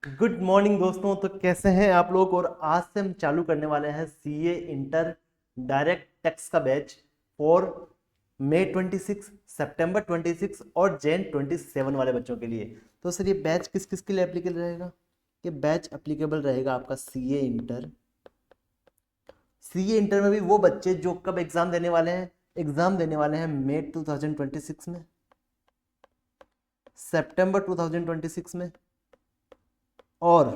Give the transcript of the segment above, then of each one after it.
Good morning दोस्तों। तो कैसे हैं आप लोग। और आज से हम चालू करने वाले हैं सीए इंटर डायरेक्ट टैक्स का बैच फॉर मई 26, सितंबर 26 और जैन 27 वाले बच्चों के लिए। तो सर ये बैच किस किस के लिए एप्लीकेबल रहेगा। ये बैच एप्लीकेबल रहेगा आपका सीए इंटर में भी वो बच्चे जो कब एग्जाम देने वाले हैं। एग्जाम देने वाले हैं मई 2026 में, सितंबर 2026 में और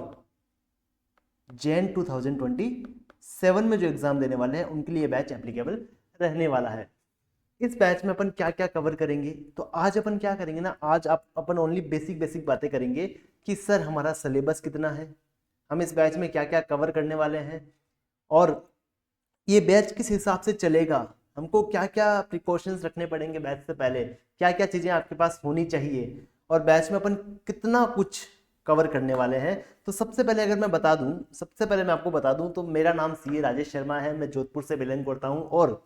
जैन 2027 में जो एग्जाम देने वाले हैं उनके लिए बैच एप्लीकेबल रहने वाला है। इस बैच में अपन क्या क्या कवर करेंगे, तो आज अपन क्या करेंगे ना, आज आप अपन ओनली बेसिक बेसिक बातें करेंगे कि सर हमारा सिलेबस कितना है, हम इस बैच में क्या क्या कवर करने वाले हैं और ये बैच किस हिसाब से चलेगा, हमको क्या क्या प्रिकॉशंस रखने पड़ेंगे बैच से पहले, क्या क्या चीज़ें आपके पास होनी चाहिए और बैच में अपन कितना कुछ कवर करने वाले हैं। तो सबसे पहले अगर मैं बता दूं, सबसे पहले मैं आपको बता दूं तो मेरा नाम सीए राजेश शर्मा है, मैं जोधपुर से बिलोंग करता हूं और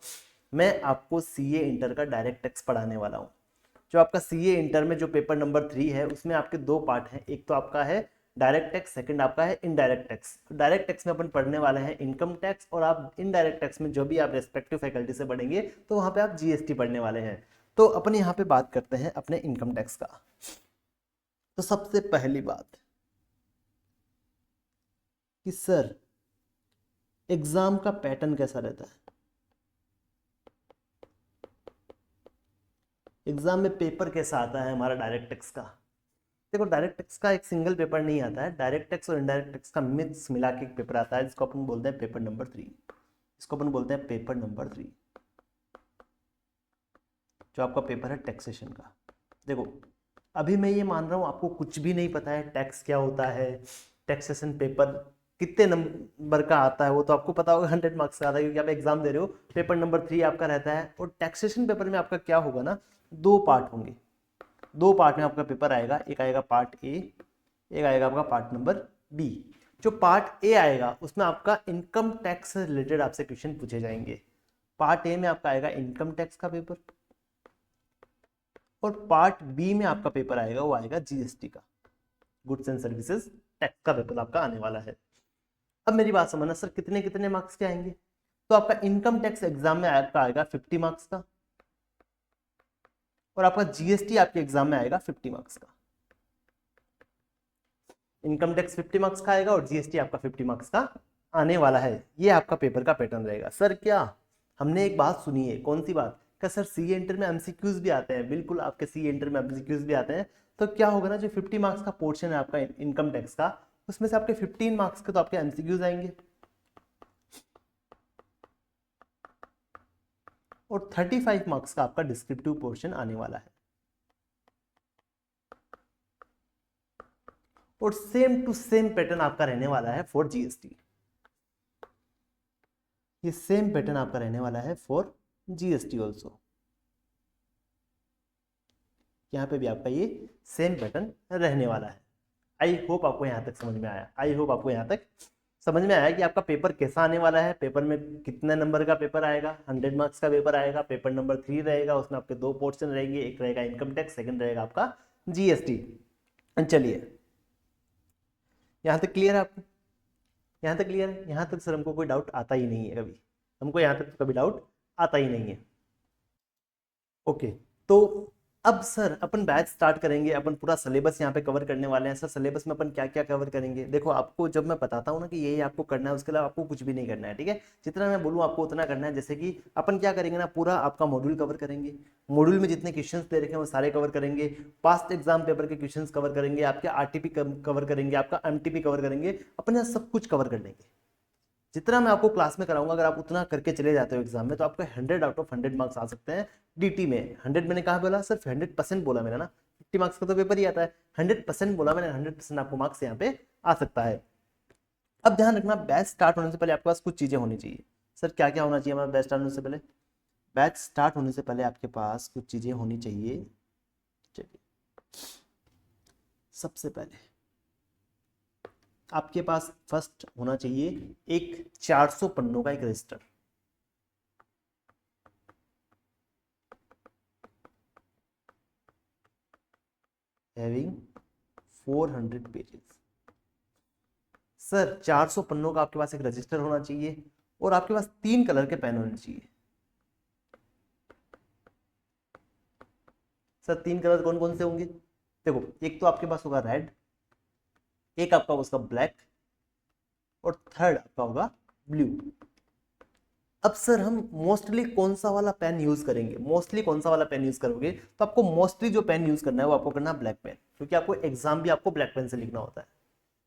मैं आपको सीए इंटर का डायरेक्ट टैक्स पढ़ाने वाला हूं। जो आपका सीए इंटर में जो पेपर नंबर 3 है उसमें आपके दो पार्ट हैं, एक तो आपका है डायरेक्ट टैक्स, सेकंड आपका है इनडायरेक्ट टैक्स। डायरेक्ट टैक्स में अपन पढ़ने वाले हैं इनकम टैक्स और आप इनडायरेक्ट टैक्स में जो भी आप रेस्पेक्टिव फैकल्टी से पढ़ेंगे तो वहां पे आप जीएसटी पढ़ने वाले हैं। तो अपन यहाँ पे बात करते हैं अपने इनकम टैक्स का। तो सबसे पहली बात कि सर एग्जाम का पैटर्न कैसा रहता है। एग्जाम में पेपर कैसा आता है हमारा डायरेक्ट टैक्स का। देखो डायरेक्ट टैक्स का एक सिंगल पेपर नहीं आता है, डायरेक्ट टैक्स और इनडायरेक्ट टैक्स का मिक्स मिला के एक पेपर आता है जिसको अपन बोलते हैं पेपर नंबर 3। इसको अपन बोलते हैं पेपर नंबर 3, जो आपका पेपर है टैक्सेशन का। देखो अभी मैं ये मान रहा हूँ आपको कुछ भी नहीं पता है टैक्स क्या होता है, टैक्सेशन पेपर कितने नंबर का आता है वो तो आपको पता होगा, 100 मार्क्स का आता है क्योंकि आप एग्जाम दे रहे हो। पेपर नंबर 3 आपका रहता है और टैक्सेशन पेपर में आपका क्या होगा ना, दो पार्ट होंगे। दो पार्ट में आपका पेपर आएगा, एक आएगा पार्ट ए, एक आएगा आपका पार्ट नंबर बी। जो पार्ट ए आएगा उसमें आपका इनकम टैक्स से रिलेटेड आपसे क्वेश्चन पूछे जाएंगे। पार्ट ए में आपका आएगा इनकम टैक्स का पेपर और पार्ट बी में आपका पेपर आएगा वो आएगा जीएसटी का, गुड्स एंड सर्विसेज टैक्स का पेपर आपका आने वाला है। अब मेरी बात समझना सर कितने कितने मार्क्स के आएंगे। तो आपका इनकम टैक्स एग्जाम में आपका आएगा 50 मार्क्स का और आपका जीएसटी आपके एग्जाम में आएगा 50 मार्क्स का। इनकम टैक्स 50 मार्क्स का आएगा और जीएसटी आपका 50 मार्क्स का आने वाला है। ये आपका पेपर का पैटर्न रहेगा। सर क्या हमने एक बात सुनी है, कौन सी बात, क्या सर सी इंटर में एमसीक्यूज भी आते हैं। बिल्कुल आपके सी इंटर में एमसीक्यूज भी आते हैं। तो क्या होगा ना, जो 50 मार्क्स का पोर्शन है आपका इनकम टैक्स का, उसमें से आपके 15 मार्क्स के तो आपके एमसीक्यूज आएंगे और 35 मार्क्स का आपका डिस्क्रिप्टिव पोर्शन आने वाला है। और सेम टू सेम पैटर्न आपका रहने वाला है फॉर जीएसटी। ये सेम पैटर्न आपका रहने वाला है फॉर जीएसटी ऑल्सो। यहाँ पे भी आपका ये सेम पैटर्न रहने वाला है। आई होप आपको यहाँ तक समझ में आया, आई होप आपको यहाँ तक समझ में आया कि आपका पेपर कैसा आने वाला है, पेपर में कितने नंबर का पेपर आएगा। 100 मार्क्स का पेपर आएगा, पेपर नंबर 3 रहेगा, उसमें आपके दो पोर्शन रहेंगे, एक रहेगा इनकम टैक्स, सेकंड रहेगा आपका जीएसटी। चलिए यहाँ तक क्लियर है आपको, यहाँ तक क्लियर है। यहाँ तक सर हमको कोई डाउट आता ही नहीं है कभी, हमको यहाँ तक तो कभी डाउट आता ही नहीं है। ओके, तो अब सर अपन बैच स्टार्ट करेंगे, अपन पूरा सिलेबस यहाँ पे कवर करने वाले हैं। सर सिलेबस में अपन क्या क्या कवर करेंगे, देखो आपको जब मैं बताता हूँ ना कि यही आपको करना है, उसके अलावा आपको कुछ भी नहीं करना है, ठीक है। जितना मैं बोलूँ आपको उतना करना है। जैसे कि अपन क्या करेंगे ना, पूरा आपका मॉड्यूल कवर करेंगे, मॉड्यूल में जितने क्वेश्चन दे रखे हैं वो सारे कवर करेंगे, पास्ट एग्जाम पेपर के क्वेश्चन कवर करेंगे, आपके आरटीपी कवर करेंगे, आपका एमटीपी कवर करेंगे, अपन यहाँ सब कुछ कवर कर लेंगे। जितना मैं आपको क्लास में कराऊंगा अगर आप उतना करके चले जाते हो एग्जाम में तो आपको 100 आउट ऑफ 100 मार्क्स आ सकते हैं डीटी में। 100 मैंने कहा बोला, सिर्फ 100% बोला मैंने ना, 50 मार्क्स का तो पेपर ही आता है, 100% बोला मैंने, 100% आपको मार्क्स यहाँ पे आ सकता है। अब ध्यान रखना, बैच स्टार्ट होने से पहले आपके पास कुछ चीजें होनी चाहिए। सर क्या क्या होना चाहिए हमारा बैच स्टार्ट होने से पहले। बैच स्टार्ट होने से पहले आपके पास कुछ चीजें होनी चाहिए। चलिए, सबसे पहले आपके पास फर्स्ट होना चाहिए एक 400 पन्नों का एक रजिस्टर। Having 400 pages. सर 400 पन्नों का आपके पास एक रजिस्टर होना चाहिए और आपके पास 3 कलर के पेन होने चाहिए। सर 3 कलर कौन कौन से होंगे? देखो, एक तो आपके पास होगा रेड, एक आपका उसका ब्लैक, और थर्ड आपका होगा ब्लू। अब सर हम मोस्टली कौन सा वाला पेन यूज करेंगे? मोस्टली कौन सा वाला पेन यूज करोगे? तो आपको मोस्टली जो पेन यूज करना है वो आपको करना है ब्लैक पेन, क्योंकि आपको एग्जाम भी आपको ब्लैक पेन से लिखना होता है।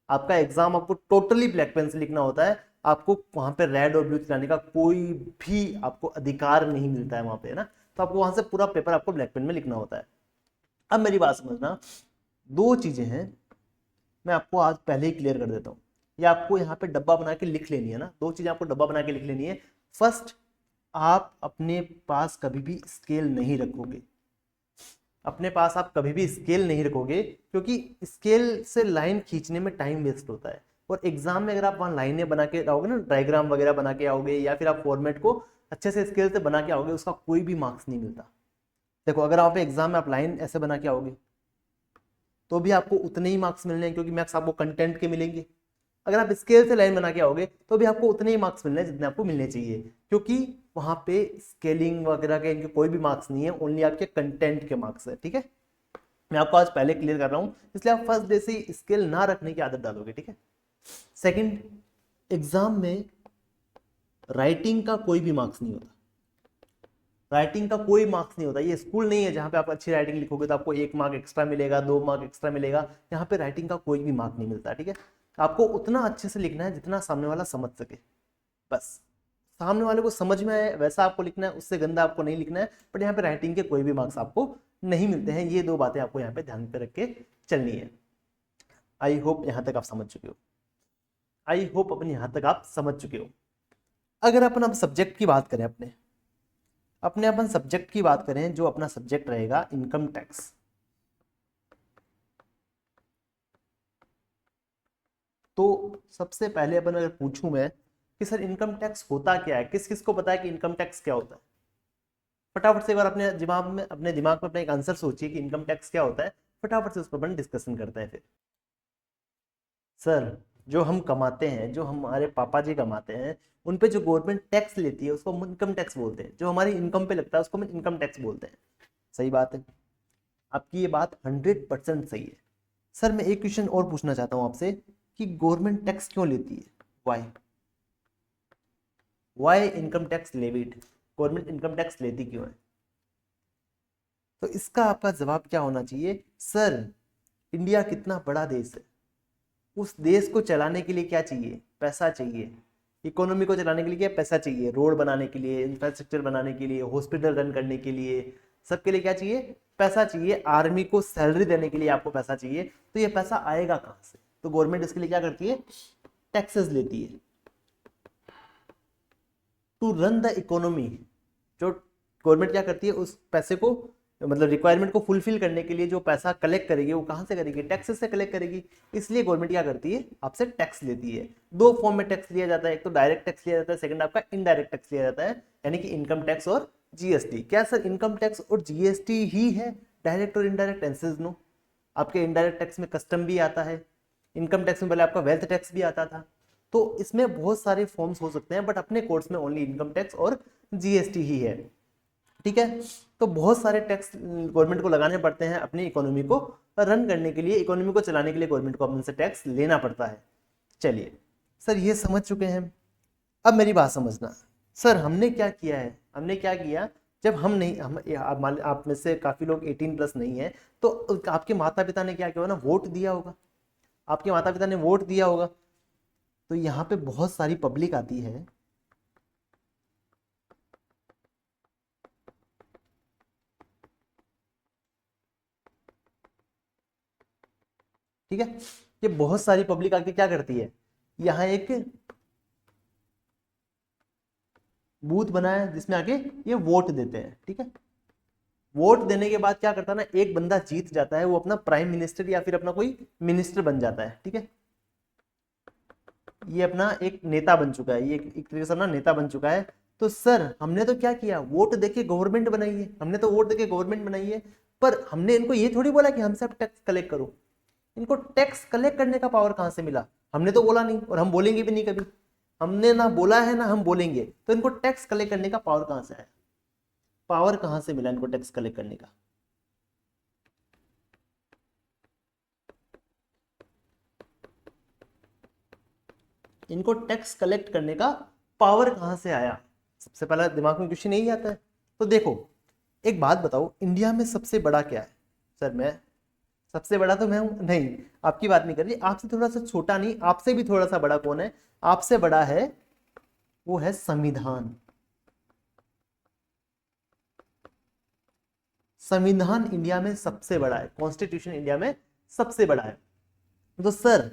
आपका एग्जाम आपको टोटली ब्लैक पेन से लिखना होता है। आपको वहां पे रेड और ब्लू चलाने का कोई भी आपको अधिकार नहीं मिलता है वहां पे, है ना। तो आपको वहां से पूरा पेपर आपको ब्लैक पेन में लिखना होता है। अब मेरी बात समझना, दो चीजें हैं, मैं आपको आज पहले ही क्लियर कर देता हूँ। ये आपको यहाँ पे डब्बा बना के लिख लेनी है ना, दो चीजें आपको डब्बा बना के लिख लेनी है। फर्स्ट, आप अपने पास कभी भी स्केल नहीं रखोगे। अपने पास आप कभी भी स्केल नहीं रखोगे, क्योंकि स्केल से लाइन खींचने में टाइम वेस्ट होता है। और एग्जाम में अगर आप वहां लाइनें बना के आओगे ना, डायग्राम वगैरह बना के आओगे, या फिर आप फॉर्मेट को अच्छे से स्केल से बना के आओगे, उसका कोई भी मार्क्स नहीं मिलता। देखो, अगर आप एग्जाम में आप लाइन ऐसे बना के आओगे तो भी आपको उतने ही मार्क्स मिलने हैं, क्योंकि मार्क्स आपको कंटेंट के मिलेंगे। अगर आप स्केल से लाइन बना के आओगे तो भी आपको उतने ही मार्क्स मिलने हैं जितने आपको मिलने चाहिए, क्योंकि वहां पे स्केलिंग वगैरह के इनके कोई भी मार्क्स नहीं है, ओनली आपके कंटेंट के मार्क्स है। ठीक है, मैं आपको आज पहले क्लियर कर रहा हूं, इसलिए आप फर्स्ट डे से ही स्केल ना रखने की आदत डालोगे। ठीक है। सेकंड, एग्जाम में राइटिंग का कोई भी मार्क्स नहीं होता। राइटिंग का कोई मार्क्स नहीं होता। ये स्कूल नहीं है जहां पे आप अच्छी राइटिंग लिखोगे तो आपको 1 मार्क एक्स्ट्रा मिलेगा, 2 मार्क एक्स्ट्रा मिलेगा। यहाँ पे राइटिंग का कोई भी मार्क नहीं मिलता। ठीक है, आपको उतना अच्छे से लिखना है जितना सामने वाला समझ सके, बस। सामने वाले को समझ में आए वैसा आपको लिखना है, उससे गंदा आपको नहीं लिखना है। बट यहाँ पे राइटिंग के कोई भी मार्क्स आपको नहीं मिलते हैं। ये दो बातें आपको यहाँ पे ध्यान पे रख के चलनी है। आई होप यहाँ तक आप समझ चुके हो। आई होप अपन यहाँ तक आप समझ चुके हो। अगर अपन अब सब्जेक्ट की बात करें, अपन सब्जेक्ट की बात करें, जो अपना सब्जेक्ट रहेगा इनकम टैक्स। तो सबसे पहले अपन अगर पूछूं मैं कि सर इनकम टैक्स होता क्या है, किस किस को पता है कि इनकम टैक्स क्या होता है? फटाफट से एक बार अपने दिमाग में अपना एक आंसर सोचिए कि इनकम टैक्स क्या होता है। फटाफट से उस पर अपन डिस्कशन करते हैं फिर। सर, जो हम कमाते हैं, जो हमारे पापा जी कमाते हैं, उन पे जो गवर्नमेंट टैक्स लेती है उसको हम इनकम टैक्स बोलते हैं। जो हमारी इनकम पे लगता है उसको हम इनकम टैक्स बोलते हैं। सही बात है, आपकी ये बात 100% सही है। सर, मैं एक क्वेश्चन और पूछना चाहता हूँ आपसे कि गवर्नमेंट टैक्स क्यों लेती है? Why why income tax levied? Government income tax लेती क्यों है? तो इसका आपका जवाब क्या होना चाहिए? सर, इंडिया कितना बड़ा देश है, उस देश को चलाने के लिए क्या चाहिए? पैसा चाहिए। इकोनॉमी को चलाने के लिए क्या पैसा चाहिए? रोड बनाने के लिए, इंफ्रास्ट्रक्चर बनाने के लिए, हॉस्पिटल रन करने के लिए, सबके लिए क्या चाहिए? पैसा चाहिए। आर्मी को सैलरी देने के लिए आपको पैसा चाहिए। तो ये पैसा आएगा कहाँ से? तो गवर्नमेंट इसके लिए क्या करती है? टैक्सेस लेती है टू रन द इकोनॉमी। जो गवर्नमेंट क्या करती है, उस पैसे को, मतलब रिक्वायरमेंट को फुलफिल करने के लिए जो पैसा कलेक्ट करेगी, वो कहाँ से करेगी? टैक्सेस से कलेक्ट करेगी। इसलिए गवर्नमेंट क्या करती है? आपसे टैक्स लेती है। दो फॉर्म में टैक्स लिया जाता है, एक तो डायरेक्ट टैक्स लिया जाता है, सेकंड आपका इनडायरेक्ट टैक्स लिया जाता है, यानी कि इनकम टैक्स और जीएसटी। क्या सर इनकम टैक्स और जीएसटी ही है डायरेक्ट और इनडायरेक्ट? Answer no. आपके इनडायरेक्ट टैक्स में कस्टम भी आता है, इनकम टैक्स में पहले आपका वेल्थ टैक्स भी आता था। तो इसमें बहुत सारे फॉर्म्स हो सकते हैं, बट अपने कोर्स में ओनली इनकम टैक्स और जीएसटी ही है। ठीक है, तो बहुत सारे टैक्स गवर्नमेंट को लगाने पड़ते हैं अपनी इकोनॉमी को रन करने के लिए, इकोनॉमी को चलाने के लिए गवर्नमेंट को अपन से टैक्स लेना पड़ता है। चलिए सर, ये समझ चुके हैं। अब मेरी बात समझना, सर हमने क्या किया है? हमने क्या किया, जब हम नहीं आप में से काफी लोग 18+ नहीं है, तो आपके माता पिता ने क्या किया ना, वोट दिया होगा। आपके माता पिता ने वोट दिया होगा, तो यहाँ पे बहुत सारी पब्लिक आती है। ठीक है, ये बहुत सारी पब्लिक आके क्या करती है, यहाँ एक बूथ बनाया है जिसमें आके ये वोट देते हैं। ठीक है, वोट देने के बाद क्या करता है ना, एक बंदा जीत जाता है, वो अपना प्राइम मिनिस्टर या फिर अपना कोई मिनिस्टर बन जाता है। ठीक है, ये अपना एक नेता बन चुका है, ये एक तरीके से अपना नेता बन चुका है। तो सर हमने तो क्या किया, वोट देके गवर्नमेंट बनाई है, हमने तो वोट देके गवर्नमेंट बनाई है, पर हमने इनको ये थोड़ी बोला कि हमसे आप टैक्स कलेक्ट करो। इनको टैक्स कलेक्ट करने का पावर कहां से मिला? हमने तो बोला नहीं और हम बोलेंगे भी नहीं कभी, हमने ना बोला है ना हम बोलेंगे। तो इनको टैक्स कलेक्ट करने का पावर कहां से आया, पावर कहां से मिला इनको टैक्स कलेक्ट करने का? इनको टैक्स कलेक्ट करने का पावर कहां से आया? सबसे पहला दिमाग में क्वेश्चन यही आता है। तो देखो एक बात बताओ, इंडिया में सबसे बड़ा क्या है? सर मैं सबसे बड़ा तो मैं हूं नहीं, आपकी बात नहीं कर रही, आपसे थोड़ा सा छोटा नहीं, आपसे भी थोड़ा सा बड़ा कौन है? आपसे बड़ा है वो है संविधान। संविधान इंडिया में सबसे बड़ा है, कॉन्स्टिट्यूशन इंडिया में सबसे बड़ा है। तो सर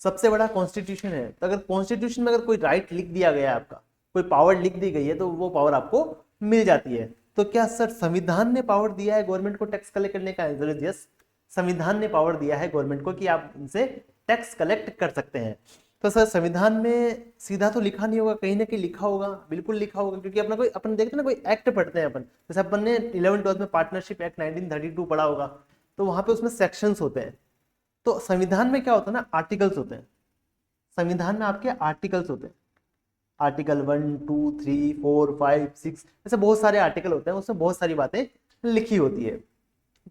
सबसे बड़ा कॉन्स्टिट्यूशन है, तो अगर कॉन्स्टिट्यूशन में अगर कोई राइट लिख दिया गया है, आपका कोई पावर लिख दी गई है, तो वो पावर आपको मिल जाती है। तो क्या सर संविधान ने पावर दिया है गवर्नमेंट को टैक्स कलेक्ट करने का? यस, संविधान ने पावर दिया है गवर्नमेंट को कि आप इनसे टैक्स कलेक्ट कर सकते हैं। तो सर संविधान में सीधा तो लिखा नहीं होगा, कहीं ना कहीं लिखा होगा, बिल्कुल लिखा होगा, क्योंकि अपना कोई अपन देखते हैं ना, कोई एक्ट पढ़ते हैं अपन, जैसे अपन ने 11th-12th में पार्टनरशिप एक्ट 1932 पढ़ा होगा, तो वहां पे उसमें सेक्शंस होते हैं। तो संविधान में क्या होता है ना, आर्टिकल्स होते हैं। संविधान में आपके आर्टिकल्स होते हैं, आर्टिकल 1, 2, 3, 4, 5, 6, ऐसे बहुत सारे आर्टिकल होते हैं, उसमें बहुत सारी बातें लिखी होती है।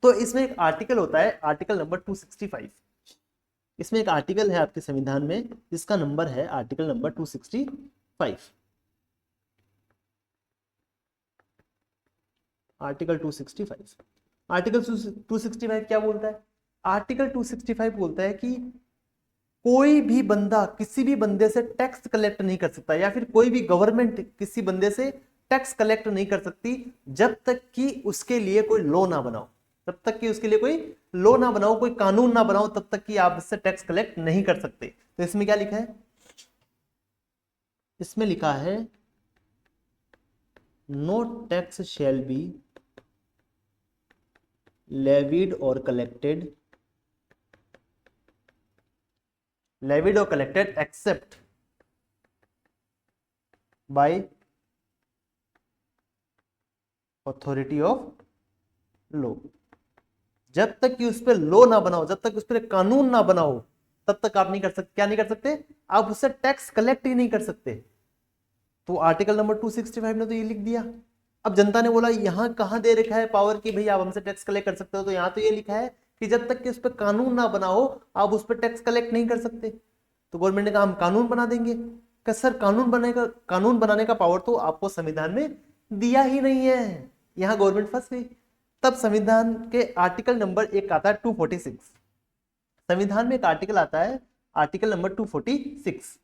तो इसमें एक आर्टिकल होता है, आर्टिकल नंबर 265। इसमें एक आर्टिकल है आपके संविधान में जिसका नंबर है आर्टिकल नंबर 265। आर्टिकल 265, आर्टिकल 265 क्या बोलता है? आर्टिकल 265 बोलता है कि कोई भी बंदा किसी भी बंदे से टैक्स कलेक्ट नहीं कर सकता, या फिर कोई भी गवर्नमेंट किसी बंदे से टैक्स कलेक्ट नहीं कर सकती जब तक कि उसके लिए कोई लॉ ना बनाओ, तब तक कि उसके लिए कोई लॉ ना बनाओ, कोई कानून ना बनाओ, तब तक कि आप इससे टैक्स कलेक्ट नहीं कर सकते। तो इसमें क्या लिखा है? इसमें लिखा है no tax shall be levied और कलेक्टेड, लेविड और collected except by authority of law. जब तक कि उस पर लॉ ना बनाओ, जब तक उस पर कानून ना बनाओ, तब तक आप नहीं कर सकते। क्या नहीं कर सकते? आप उससे टैक्स कलेक्ट ही नहीं कर सकते। तो आर्टिकल नंबर 265 ने तो ये लिख दिया। अब जनता ने बोला यहां कहां दे रखा है पावर कि भाई आप हमसे टैक्स कलेक्ट कर सकते हो? तो यहां तो ये लिखा है कि जब तक कि उस पर कानून ना बनाओ आप उस पर टैक्स कलेक्ट नहीं कर सकते। तो गवर्नमेंट ने कहा हम कानून बना देंगे। कि सर कानून बनाने का पावर तो आपको संविधान में दिया ही नहीं है। यहां गवर्नमेंट फंस गई। तब संविधान के आर्टिकल नंबर एक आता है 246। संविधान में एक आर्टिकल आता है, आर्टिकल नंबर 246।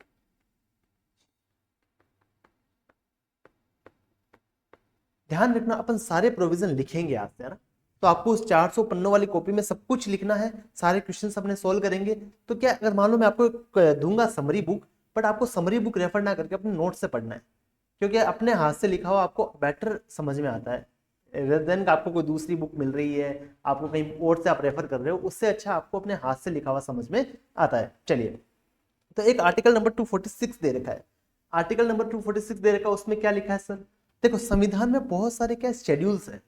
ध्यान रखना अपन सारे प्रोविजन लिखेंगे आज से, है ना? तो आपको उस 400 पन्नों वाली कॉपी में सब कुछ लिखना है, सारे क्वेश्चंस अपने सोल्व करेंगे। तो क्या अगर मान लो मैं आपको दूंगा समरी बुक, बट आपको समरी बुक रेफर ना करके अपने नोट से पढ़ना है, क्योंकि अपने हाथ से लिखा हुआ आपको बेटर समझ में आता है रेदर देन आपको कोई दूसरी बुक मिल रही है, आपको कहीं और से आप रेफर कर रहे हो, उससे अच्छा आपको अपने हाथ से लिखा हुआ समझ में आता है। चलिए, तो एक आर्टिकल नंबर 246 दे रखा है। आर्टिकल नंबर 246 दे रखा है, उसमें क्या लिखा है सर? देखो संविधान में बहुत सारे क्या शेड्यूल्स हैं,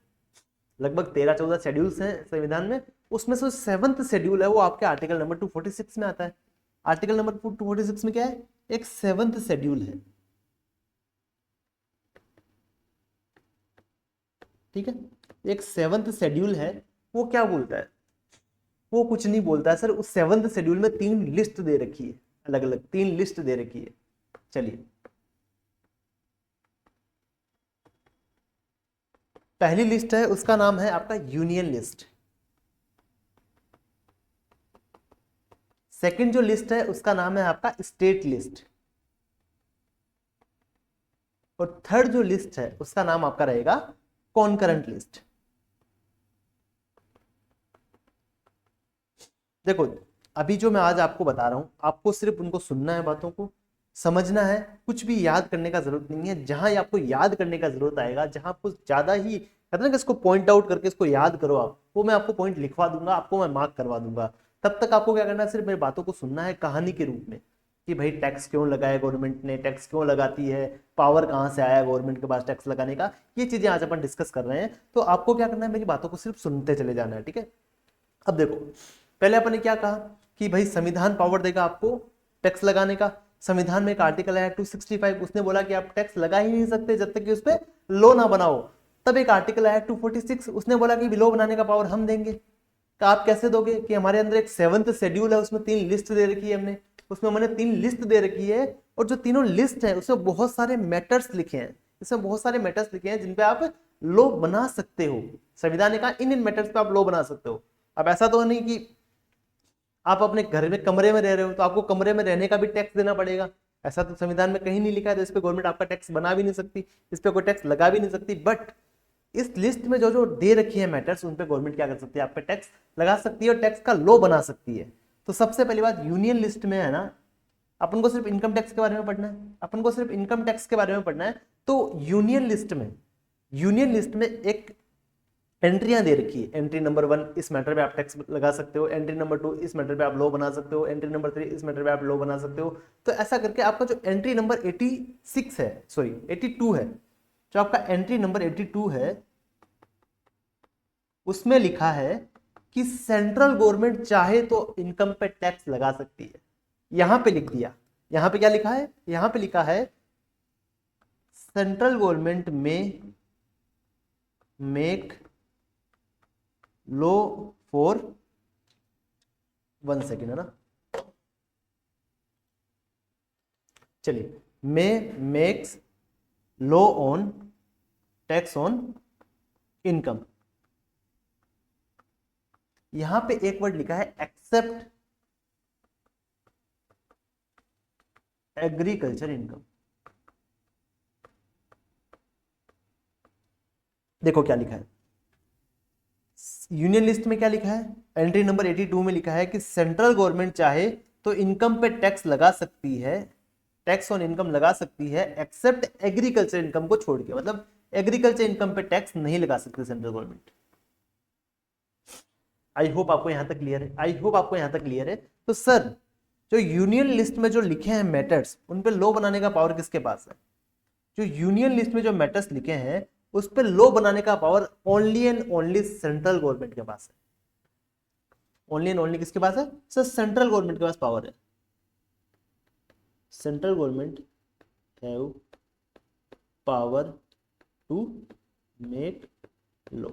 लगभग 13-14 शेड्यूल्स हैं संविधान में। उसमें से 7th शेड्यूल है वो आपके आर्टिकल नंबर 246 में आता है। आर्टिकल नंबर 246 में क्या है? एक 7th शेड्यूल है, ठीक है? एक 7th शेड्यूल है। वो क्या बोलता है? वो कुछ नहीं बोलता है सर। उस 7th शेड्यूल में 3 लिस्ट दे रखी है, अलग अलग 3 लिस्ट दे रखी है। चलिए, पहली लिस्ट है उसका नाम है आपका यूनियन लिस्ट। सेकंड जो लिस्ट है उसका नाम है आपका स्टेट लिस्ट। और थर्ड जो लिस्ट है उसका नाम आपका रहेगा कॉन्करेंट लिस्ट। देखो अभी जो मैं आज आपको बता रहा हूं, आपको सिर्फ उनको सुनना है, बातों को समझना है, कुछ भी याद करने का जरूरत नहीं है। जहां आपको याद करने का जरूरत आएगा, जहां आपको ज्यादा ही कहते हैं ना कि इसको पॉइंट आउट करके इसको याद करो आप, वो मैं आपको पॉइंट लिखवा दूंगा, आपको मैं मार्क करवा दूंगा। तब तक आपको क्या करना है? सिर्फ मेरी बातों को सुनना है कहानी के रूप में, कि भाई टैक्स क्यों लगाया गवर्नमेंट ने, टैक्स क्यों लगाती है, पावर कहां से आया गवर्नमेंट के पास टैक्स लगाने का। ये चीजें आज अपन डिस्कस कर रहे हैं। तो आपको क्या करना है? मेरी बातों को सिर्फ सुनते चले जाना है, ठीक है? अब देखो, पहले अपन ने क्या कहा कि भाई संविधान पावर देगा आपको टैक्स लगाने का। संविधान में एक आर्टिकल है 265, उसने बोला कि आप टैक्स लगा ही नहीं सकते जब तक कि उस पर लॉ ना बनाओ। तब एक आर्टिकल आया 246, उसने बोला कि लॉ बनाने का पावर हम देंगे। तो आप कैसे दोगे कि हमारे अंदर एक 7th शेड्यूल है, उसमें 3 लिस्ट दे रखी है हमने, उसमें मैंने 3 लिस्ट दे रखी है, और जो तीनों लिस्ट है उसमें बहुत सारे मैटर्स लिखे हैं, इसमें बहुत सारे मैटर्स लिखे हैं जिन पे आप लॉ बना सकते हो। संविधान ने कहा इन मैटर्स पे आप लॉ बना सकते हो। अब ऐसा तो नहीं कि आप अपने घर में कमरे में रह रहे हो तो आपको कमरे में रहने का भी टैक्स देना पड़ेगा, ऐसा तो संविधान में कहीं नहीं लिखा है। तो इस पे गवर्नमेंट आपका टैक्स बना भी नहीं सकती, इस पे कोई टैक्स लगा भी नहीं सकती। बट इस लिस्ट में जो जो दे रखी है मैटर्स, उन पे गवर्नमेंट क्या कर सकती है, आप पे टैक्स लगा सकती है और टैक्स का लॉ बना सकती है। तो सबसे पहली बात, यूनियन लिस्ट में है ना, अपन को सिर्फ इनकम टैक्स के बारे में पढ़ना है, अपन को सिर्फ इनकम टैक्स के बारे में पढ़ना है। तो यूनियन लिस्ट में एक एंट्रियां दे रखी है, एंट्री नंबर 1 इस मैटर पे आप टैक्स लगा सकते हो, एंट्री नंबर 2 इस मैटर पे आप लॉ बना सकते हो, एंट्री नंबर 3 इस मैटर पे आप लॉ बना सकते हो। तो ऐसा करके आपका जो एंट्री नंबर 86 है, सॉरी 82 है, जो आपका एंट्री नंबर 82 है, उसमें लिखा है कि सेंट्रल गवर्नमेंट चाहे तो इनकम पे टैक्स लगा सकती है। यहां पे लिख दिया, यहां पे क्या लिखा है, यहां पे लिखा है सेंट्रल गवर्नमेंट में मेक लो फॉर 1 सेकेंड है ना, चलिए, may makes law on tax on income. यहां पे एक वर्ड लिखा है एक्सेप्ट एग्रीकल्चर इनकम। देखो क्या लिखा है, यूनियन लिस्ट में क्या लिखा है, एंट्री नंबर 82 में लिखा है कि सेंट्रल गवर्नमेंट चाहे तो इनकम पे टैक्स लगा सकती है, टैक्स ऑन इनकम लगा सकती है, एक्सेप्ट एग्रीकल्चर इनकम को छोड़ के। मतलब एग्रीकल्चर इनकम पे टैक्स नहीं लगा सकती सेंट्रल गवर्नमेंट। आई होप आपको यहां तक क्लियर है, आई होप आपको यहां तक क्लियर है। तो सर, जो यूनियन लिस्ट में जो लिखे हैं मैटर्स, उन पे लॉ बनाने का पावर किसके पास है? जो यूनियन लिस्ट में जो मैटर्स लिखे हैं उस पर लॉ बनाने का power only and only central government के पास है। ओनली एंड ओनली किसके पास है सर? सेंट्रल गवर्नमेंट के पास पावर है। Central government have power to make law.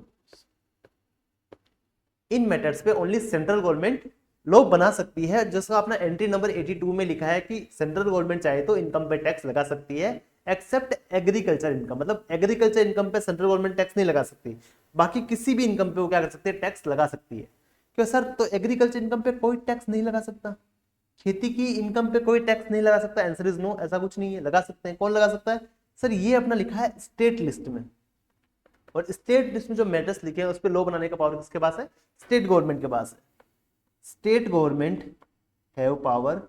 इन मैटर्स पे ओनली सेंट्रल गवर्नमेंट लॉ बना सकती है। जैसा अपना एंट्री नंबर 82 में लिखा है कि सेंट्रल गवर्नमेंट चाहे तो इनकम पे टैक्स लगा सकती है, एक्सेप्ट एग्रीकल्चर इनकम। मतलब एग्रीकल्चर इनकम पे सेंट्रल गवर्नमेंट टैक्स नहीं लगा सकती, बाकी किसी भी इनकम पे वो क्या कर सकती है, टैक्स लगा सकती है। क्यों सर? तो एग्रीकल्चर इनकम पे कोई टैक्स नहीं लगा सकता, खेती की इनकम पे कोई टैक्स नहीं लगा सकता? आंसर इज नो, ऐसा कुछ नहीं है, लगा सकते हैं। कौन लगा सकता है सर? ये अपना लिखा है स्टेट लिस्ट में, और स्टेट लिस्ट में जो मैटर्स लिखे हैं उस पर लॉ बनाने का पावर किसके पास है? स्टेट गवर्नमेंट के पास है। State government have power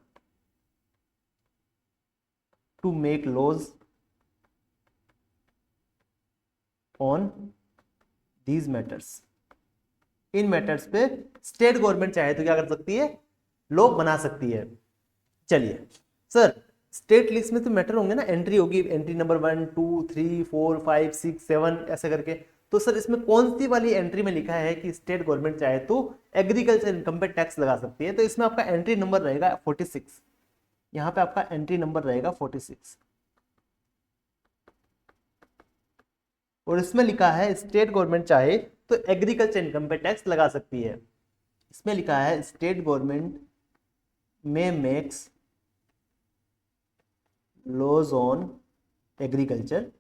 to make laws on these matters. इन मैटर्स पे स्टेट गवर्नमेंट चाहे तो क्या कर सकती है? लॉ बना सकती है। चलिए सर, स्टेट लिस्ट में तो मैटर होंगे ना, एंट्री होगी, एंट्री नंबर 1 2 3 4 5 6 7 ऐसे करके। तो सर इसमें कौन सी वाली एंट्री में लिखा है कि स्टेट गवर्नमेंट चाहे तो एग्रीकल्चर इनकम पे टैक्स लगा सकती है? तो इसमें आपका एंट्री नंबर रहेगा 46। यहां पे आपका एंट्री नंबर रहेगा 46, और इसमें लिखा है स्टेट गवर्नमेंट चाहे तो एग्रीकल्चर इनकम पे टैक्स लगा सकती है। इसमें लिखा है state government may makes laws on agriculture,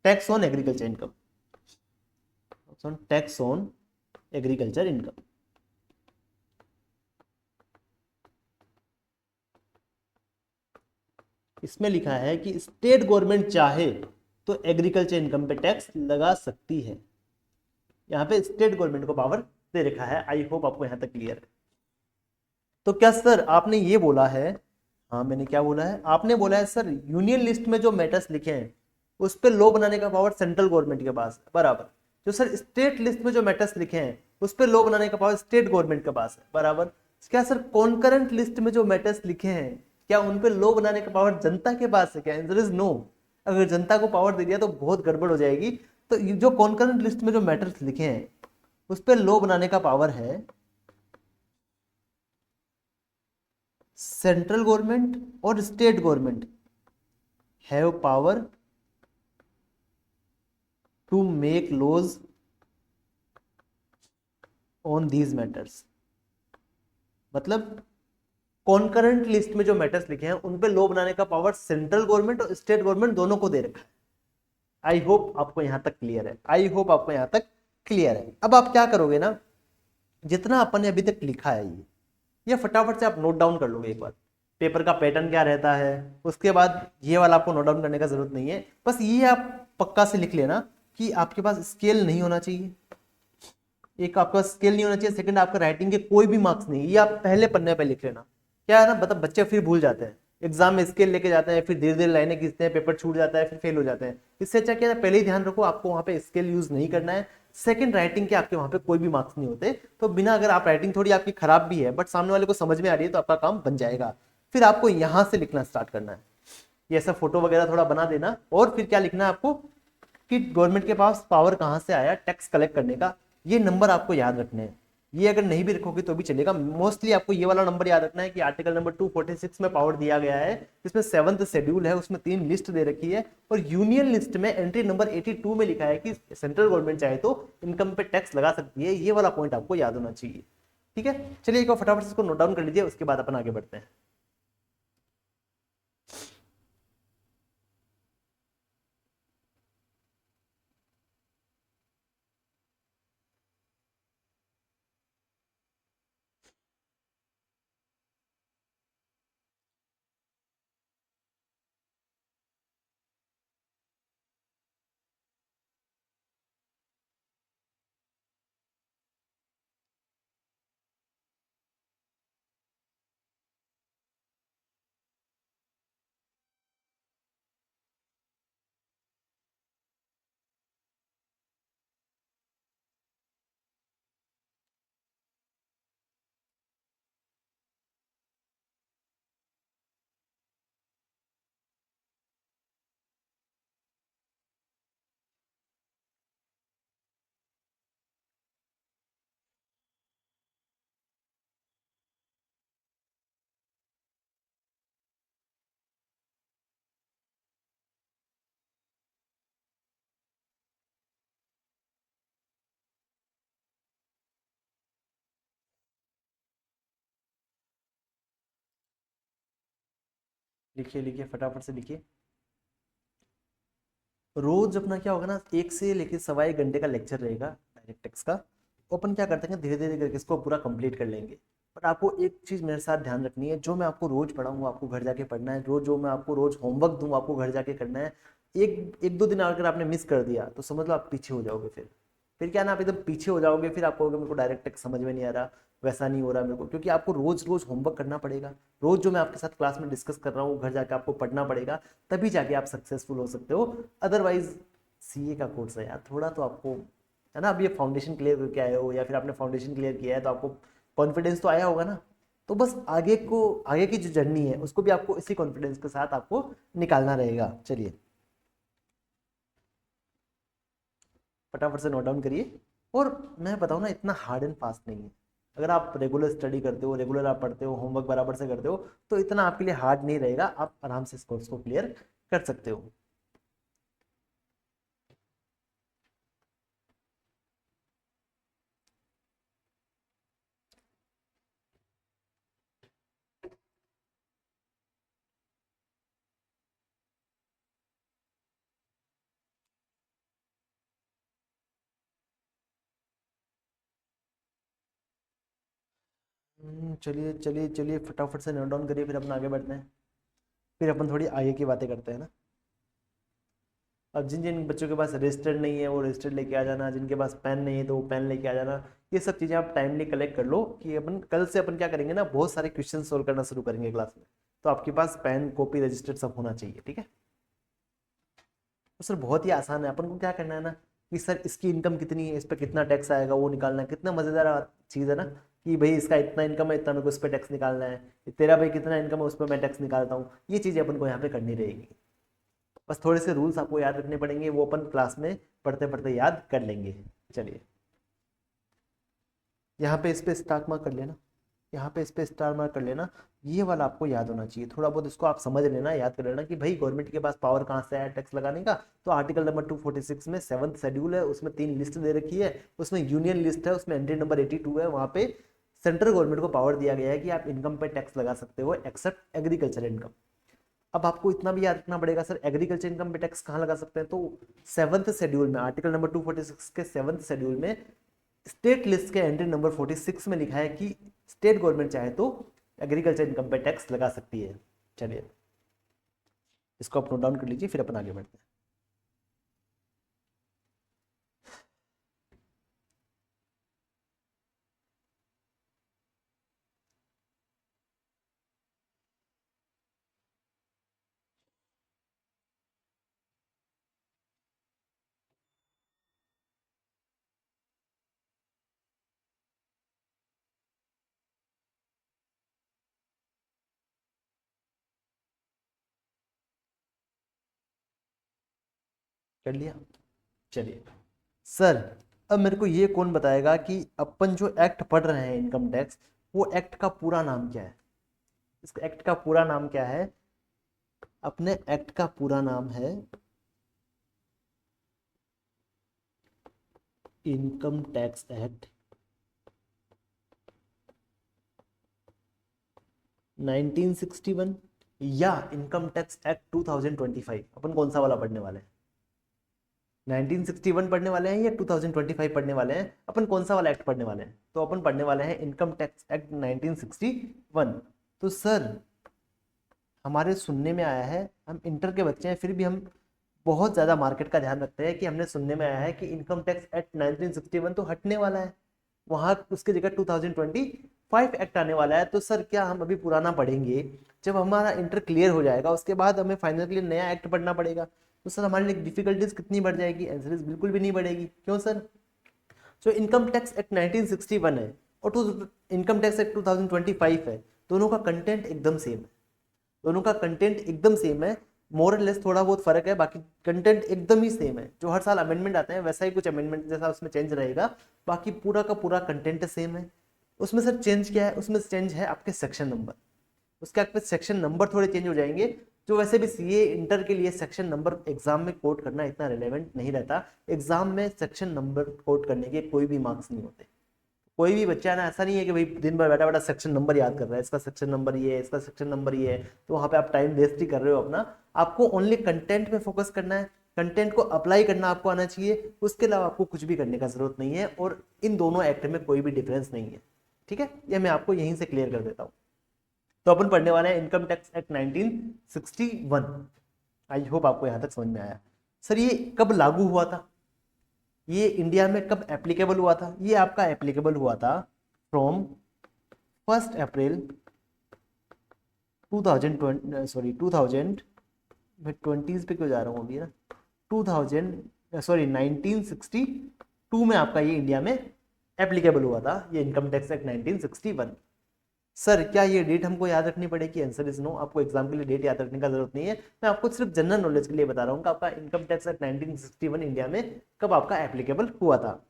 tax on agriculture income, tax on agriculture income. इसमें लिखा है कि स्टेट गवर्नमेंट चाहे तो एग्रीकल्चर इनकम पे टैक्स लगा सकती है। यहां पे स्टेट गवर्नमेंट को पावर दे रखा है। आई होप आपको यहां तक क्लियर है। तो क्या सर आपने ये बोला है, हाँ मैंने क्या बोला है, आपने बोला है सर यूनियन लिस्ट में जो मैटर्स लिखे हैं उस पर लॉ बनाने का पावर सेंट्रल गवर्नमेंट के पास है, बराबर। जो सर स्टेट लिस्ट में जो मैटर्स लिखे हैं उस पर लॉ बनाने का पावर स्टेट गवर्नमेंट के पास है, बराबर। क्या सर कॉन्करेंट लिस्ट में जो मैटर्स लिखे हैं क्या उन पर लॉ बनाने का पावर जनता के पास है? क्या आंसर इज नो। अगर जनता को पावर दे दिया तो बहुत गड़बड़ हो जाएगी। तो जो कॉन्करेंट लिस्ट में जो मैटर्स लिखे हैं उस पर लॉ बनाने का पावर है सेंट्रल गवर्नमेंट और state government have power to make laws on these matters. मतलब कॉन्करेंट लिस्ट में जो मैटर्स लिखे हैं उन पे लॉ बनाने का पावर सेंट्रल गवर्नमेंट और स्टेट गवर्नमेंट दोनों को दे रखा है। आई होप आपको यहां तक क्लियर है, आई होप आपको यहां तक क्लियर है। अब आप क्या करोगे ना, जितना अपन ने अभी तक लिखा है ये फटाफट से आप नोट डाउन कर लोगे एक बार। पेपर का पैटर्न क्या रहता है, उसके बाद ये वाला आपको नोट डाउन करने का जरूरत नहीं है, बस ये आप पक्का से लिख लेना कि आपके पास स्केल नहीं होना चाहिए। एक आपका स्केल नहीं होना चाहिए, सेकंड आपका राइटिंग के कोई भी मार्क्स नहीं, ये आप पहले पन्ने पे लिख लेना। क्या है ना, मतलब बच्चे फिर भूल जाते हैं, एग्जाम में स्केल लेके जाते हैं, फिर धीरे धीरे लाइनें खींचते हैं, पेपर छूट जाता है, फिर फेल हो जाते हैं। इससे अच्छा क्या है, पहले ही ध्यान रखो आपको वहां पे स्केल यूज नहीं करना है। सेकंड, राइटिंग के आपके वहां पे कोई भी मार्क्स नहीं होते, तो बिना, अगर आप राइटिंग थोड़ी आपकी खराब भी है बट सामने वाले को समझ में आ रही है तो आपका काम बन जाएगा। फिर आपको यहां से लिखना स्टार्ट करना है, ये ऐसा फोटो वगैरह थोड़ा बना देना, और फिर क्या लिखना है आपको कि गवर्नमेंट के पास पावर कहां से आया टैक्स कलेक्ट करने का, ये नंबर आपको याद रखने हैं। ये अगर नहीं भी रखोगे तो भी चलेगा, मोस्टली आपको ये वाला नंबर याद रखना है कि आर्टिकल नंबर 246 में पावर दिया गया है, जिसमें 7th शेड्यूल है, उसमें 3 लिस्ट दे रखी है, और यूनियन लिस्ट में एंट्री नंबर 82 में लिखा है कि सेंट्रल गवर्नमेंट चाहे तो इनकम पे टैक्स लगा सकती है। ये वाला पॉइंट आपको याद होना चाहिए। ठीक है, चलिए एक बार फटाफट से इसको नोट डाउन कर लीजिए, उसके बाद अपन आगे बढ़ते हैं। लिखिए लिखिए फटाफट से लिखिए। रोज अपना क्या होगा ना, 1 से लेकर 1.25 घंटे का लेक्चर रहेगा डायरेक्ट टेक्स्ट का। अपन क्या करते हैं, धीरे धीरे करके इसको पूरा कंप्लीट कर लेंगे। बट आपको एक चीज मेरे साथ ध्यान रखनी है, जो मैं आपको रोज पढ़ाऊंगा आपको घर जाके पढ़ना है, रोज जो मैं आपको रोज होमवर्क दूंगा आपको घर जाके करना है। एक एक दो दिन अगर आपने मिस कर दिया तो समझ लो आप पीछे हो जाओगे। फिर क्या ना, आप एकदम पीछे हो जाओगे, फिर आप कहोगे मेरे को डायरेक्ट टेक्स्ट समझ में नहीं आ रहा, वैसा नहीं हो रहा मेरे को, क्योंकि आपको रोज रोज होमवर्क करना पड़ेगा। रोज जो मैं आपके साथ क्लास में डिस्कस कर रहा हूँ घर जाके आपको पढ़ना पड़ेगा, तभी जाके आप सक्सेसफुल हो सकते हो। अदरवाइज सीए का कोर्स है यार, थोड़ा तो आपको है ना, अब ये फाउंडेशन क्लियर करके आए हो या फिर आपने फाउंडेशन क्लियर किया है तो आपको कॉन्फिडेंस तो आया होगा ना। तो बस आगे की जो जर्नी है उसको भी आपको इसी कॉन्फिडेंस के साथ आपको निकालना रहेगा। चलिए फटाफट से नोट डाउन करिए। और मैं बताऊँ ना, इतना हार्ड एंड फास्ट नहीं है। अगर आप रेगुलर स्टडी करते हो, रेगुलर आप पढ़ते हो, होमवर्क बराबर से करते हो, तो इतना आपके लिए हार्ड नहीं रहेगा, आप आराम से इस कोर्स को क्लियर कर सकते हो। चलिए चलिए चलिए फटाफट से नोट डाउन करिए, फिर अपन आगे बढ़ते हैं। फिर अपन थोड़ी आगे की बातें करते हैं ना। अब जिन जिन बच्चों के पास रजिस्टर नहीं है वो रजिस्टर लेके आ जाना, जिनके पास पेन नहीं है तो वो पेन लेके आ जाना। ये सब चीज़ें आप टाइमली कलेक्ट कर लो कि अपन कल से अपन क्या करेंगे ना, बहुत सारे क्वेश्चन सोल्व करना शुरू करेंगे क्लास में। तो आपके पास पेन कॉपी रजिस्टर सब होना चाहिए, ठीक है। तो सर बहुत ही आसान है, अपन को क्या करना है ना कि सर इसकी इनकम कितनी है, इस पर कितना टैक्स आएगा वो निकालना है। कितना मज़ेदार चीज़ है ना कि भाई इसका इतना इनकम है, इतना मेरे को इस पर टैक्स निकालना है, तेरा भाई कितना इनकम है उस पर मैं टैक्स निकालता हूँ। ये चीज़ें अपन को यहाँ पे करनी रहेगी। बस थोड़े से रूल्स आपको याद रखने पड़ेंगे, वो अपन क्लास में पढ़ते पढ़ते याद कर लेंगे। चलिए यहाँ पे इस पे स्टार्ट मार्क कर लेना। यहाँ पे इस पे स्टार मार्क कर लेना, ये वाला आपको याद होना चाहिए। थोड़ा बहुत इसको आप समझ लेना, याद कर लेना कि भाई गवर्नमेंट के पास पावर कहाँ से है टैक्स लगाने का। तो आर्टिकल नंबर 246 में 7th शेड्यूल है, उसमें 3 लिस्ट दे रखी है, उसमें यूनियन लिस्ट है, उसमें एंट्री नंबर 82 है। वहाँ पे सेंट्रल गवर्नमेंट को पावर दिया गया है कि आप इनकम पे टैक्स लगा सकते हो एक्सेप्ट एग्रीकल्चर इनकम। अब आपको इतना भी याद रखना पड़ेगा सर एग्रीकल्चर इनकम पे टैक्स कहाँ लगा सकते हैं। तो 7th शेड्यूल में आर्टिकल नंबर 246 के 7th शेड्यूल में स्टेट लिस्ट के एंट्री नंबर 46 में लिखा है कि स्टेट गवर्नमेंट चाहे तो एग्रीकल्चर इनकम पे टैक्स लगा सकती है। चलिए इसको आप नोट डाउन कर लीजिए, फिर अपन आगे बढ़ते हैं। कर लिया। चलिए सर, अब मेरे को ये कौन बताएगा कि अपन जो एक्ट पढ़ रहे हैं इनकम टैक्स, वो एक्ट का पूरा नाम क्या है। इस एक्ट का पूरा नाम क्या है। अपने एक्ट का पूरा नाम है इनकम टैक्स एक्ट 1961 या इनकम टैक्स एक्ट 2025। अपन कौन सा वाला पढ़ने वाले हैं, 1961 पढ़ने वाले हैं या 2025 पढ़ने वाले हैं। अपन कौन सा वाला एक्ट पढ़ने वाले हैं, तो अपन पढ़ने वाले हैं इनकम टैक्स एक्ट 1961। तो सर हमारे सुनने में आया है, हम इंटर के बच्चे हैं फिर भी हम बहुत ज़्यादा मार्केट का ध्यान रखते हैं, कि हमने सुनने में आया है कि इनकम टैक्स एक्ट 1961 तो हटने वाला है, वहाँ उसकी जगह 2025 एक्ट आने वाला है। तो सर क्या हम अभी पुराना पढ़ेंगे, जब हमारा इंटर क्लियर हो जाएगा उसके बाद हमें फाइनल के लिए नया एक्ट पढ़ना पड़ेगा। तो सर हमारे लिए डिफिकल्टीज कितनी बढ़ जाएगी। आंसर इज बिल्कुल भी नहीं बढ़ेगी। क्यों सर, जो इनकम टैक्स एक्ट 1961 है और इनकम टैक्स एक्ट 2025 है, दोनों का कंटेंट एकदम सेम है। दोनों का कंटेंट एकदम सेम है, मोर और लेस थोड़ा बहुत फर्क है, बाकी कंटेंट एकदम ही सेम है। जो हर साल अमेंडमेंट आते हैं वैसा ही कुछ अमेंडमेंट जैसा उसमें चेंज रहेगा, बाकी पूरा का पूरा कंटेंट सेम है। उसमें सर चेंज क्या है, उसमें चेंज है आपके सेक्शन नंबर। उसके आपके सेक्शन नंबर थोड़े चेंज हो जाएंगे, जो वैसे भी सीए इंटर के लिए सेक्शन नंबर एग्जाम में कोट करना इतना रिलेवेंट नहीं रहता। एग्जाम में सेक्शन नंबर कोट करने के कोई भी मार्क्स नहीं होते। कोई भी बच्चा ना ऐसा नहीं है कि भाई दिन भर बैठा बैठा सेक्शन नंबर याद कर रहा है, इसका सेक्शन नंबर ये है, इसका सेक्शन नंबर ये है, तो वहां पे आप टाइम वेस्ट ही कर रहे हो अपना। आपको ओनली कंटेंट पे फोकस करना है, कंटेंट को अप्लाई करना आपको आना चाहिए, उसके अलावा आपको कुछ भी करने का जरूरत नहीं है। और इन दोनों एक्ट में कोई भी डिफरेंस नहीं है, ठीक है, ये मैं आपको यहीं से क्लियर कर देता हूँ। तो अपन पढ़ने वाले हैं income tax act 1961। I hope आपको यहां तक समझ में आया। सर ये कब लागू हुआ था, ये इंडिया में कब एप्लीकेबल हुआ था। ये आपका एप्लीकेबल हुआ था फ्रॉम 1 अप्रैल 2020, सॉरी 2000, मैं 20s पे क्यों जा रहा हूँ अभी ना, 2000 सॉरी 1962 में आपका ये इंडिया में एप्लीकेबल हुआ था, ये इनकम टैक्स एक्ट 1961। सर क्या ये डेट हमको याद रखनी पड़ेगी। आंसर इज नो, आपको एग्जाम के लिए डेट याद रखने का जरूरत नहीं है। मैं आपको सिर्फ जनरल नॉलेज के लिए बता रहा हूँ कि आपका इनकम टैक्स एक्ट 1961 इंडिया में कब आपका एप्लीकेबल हुआ था।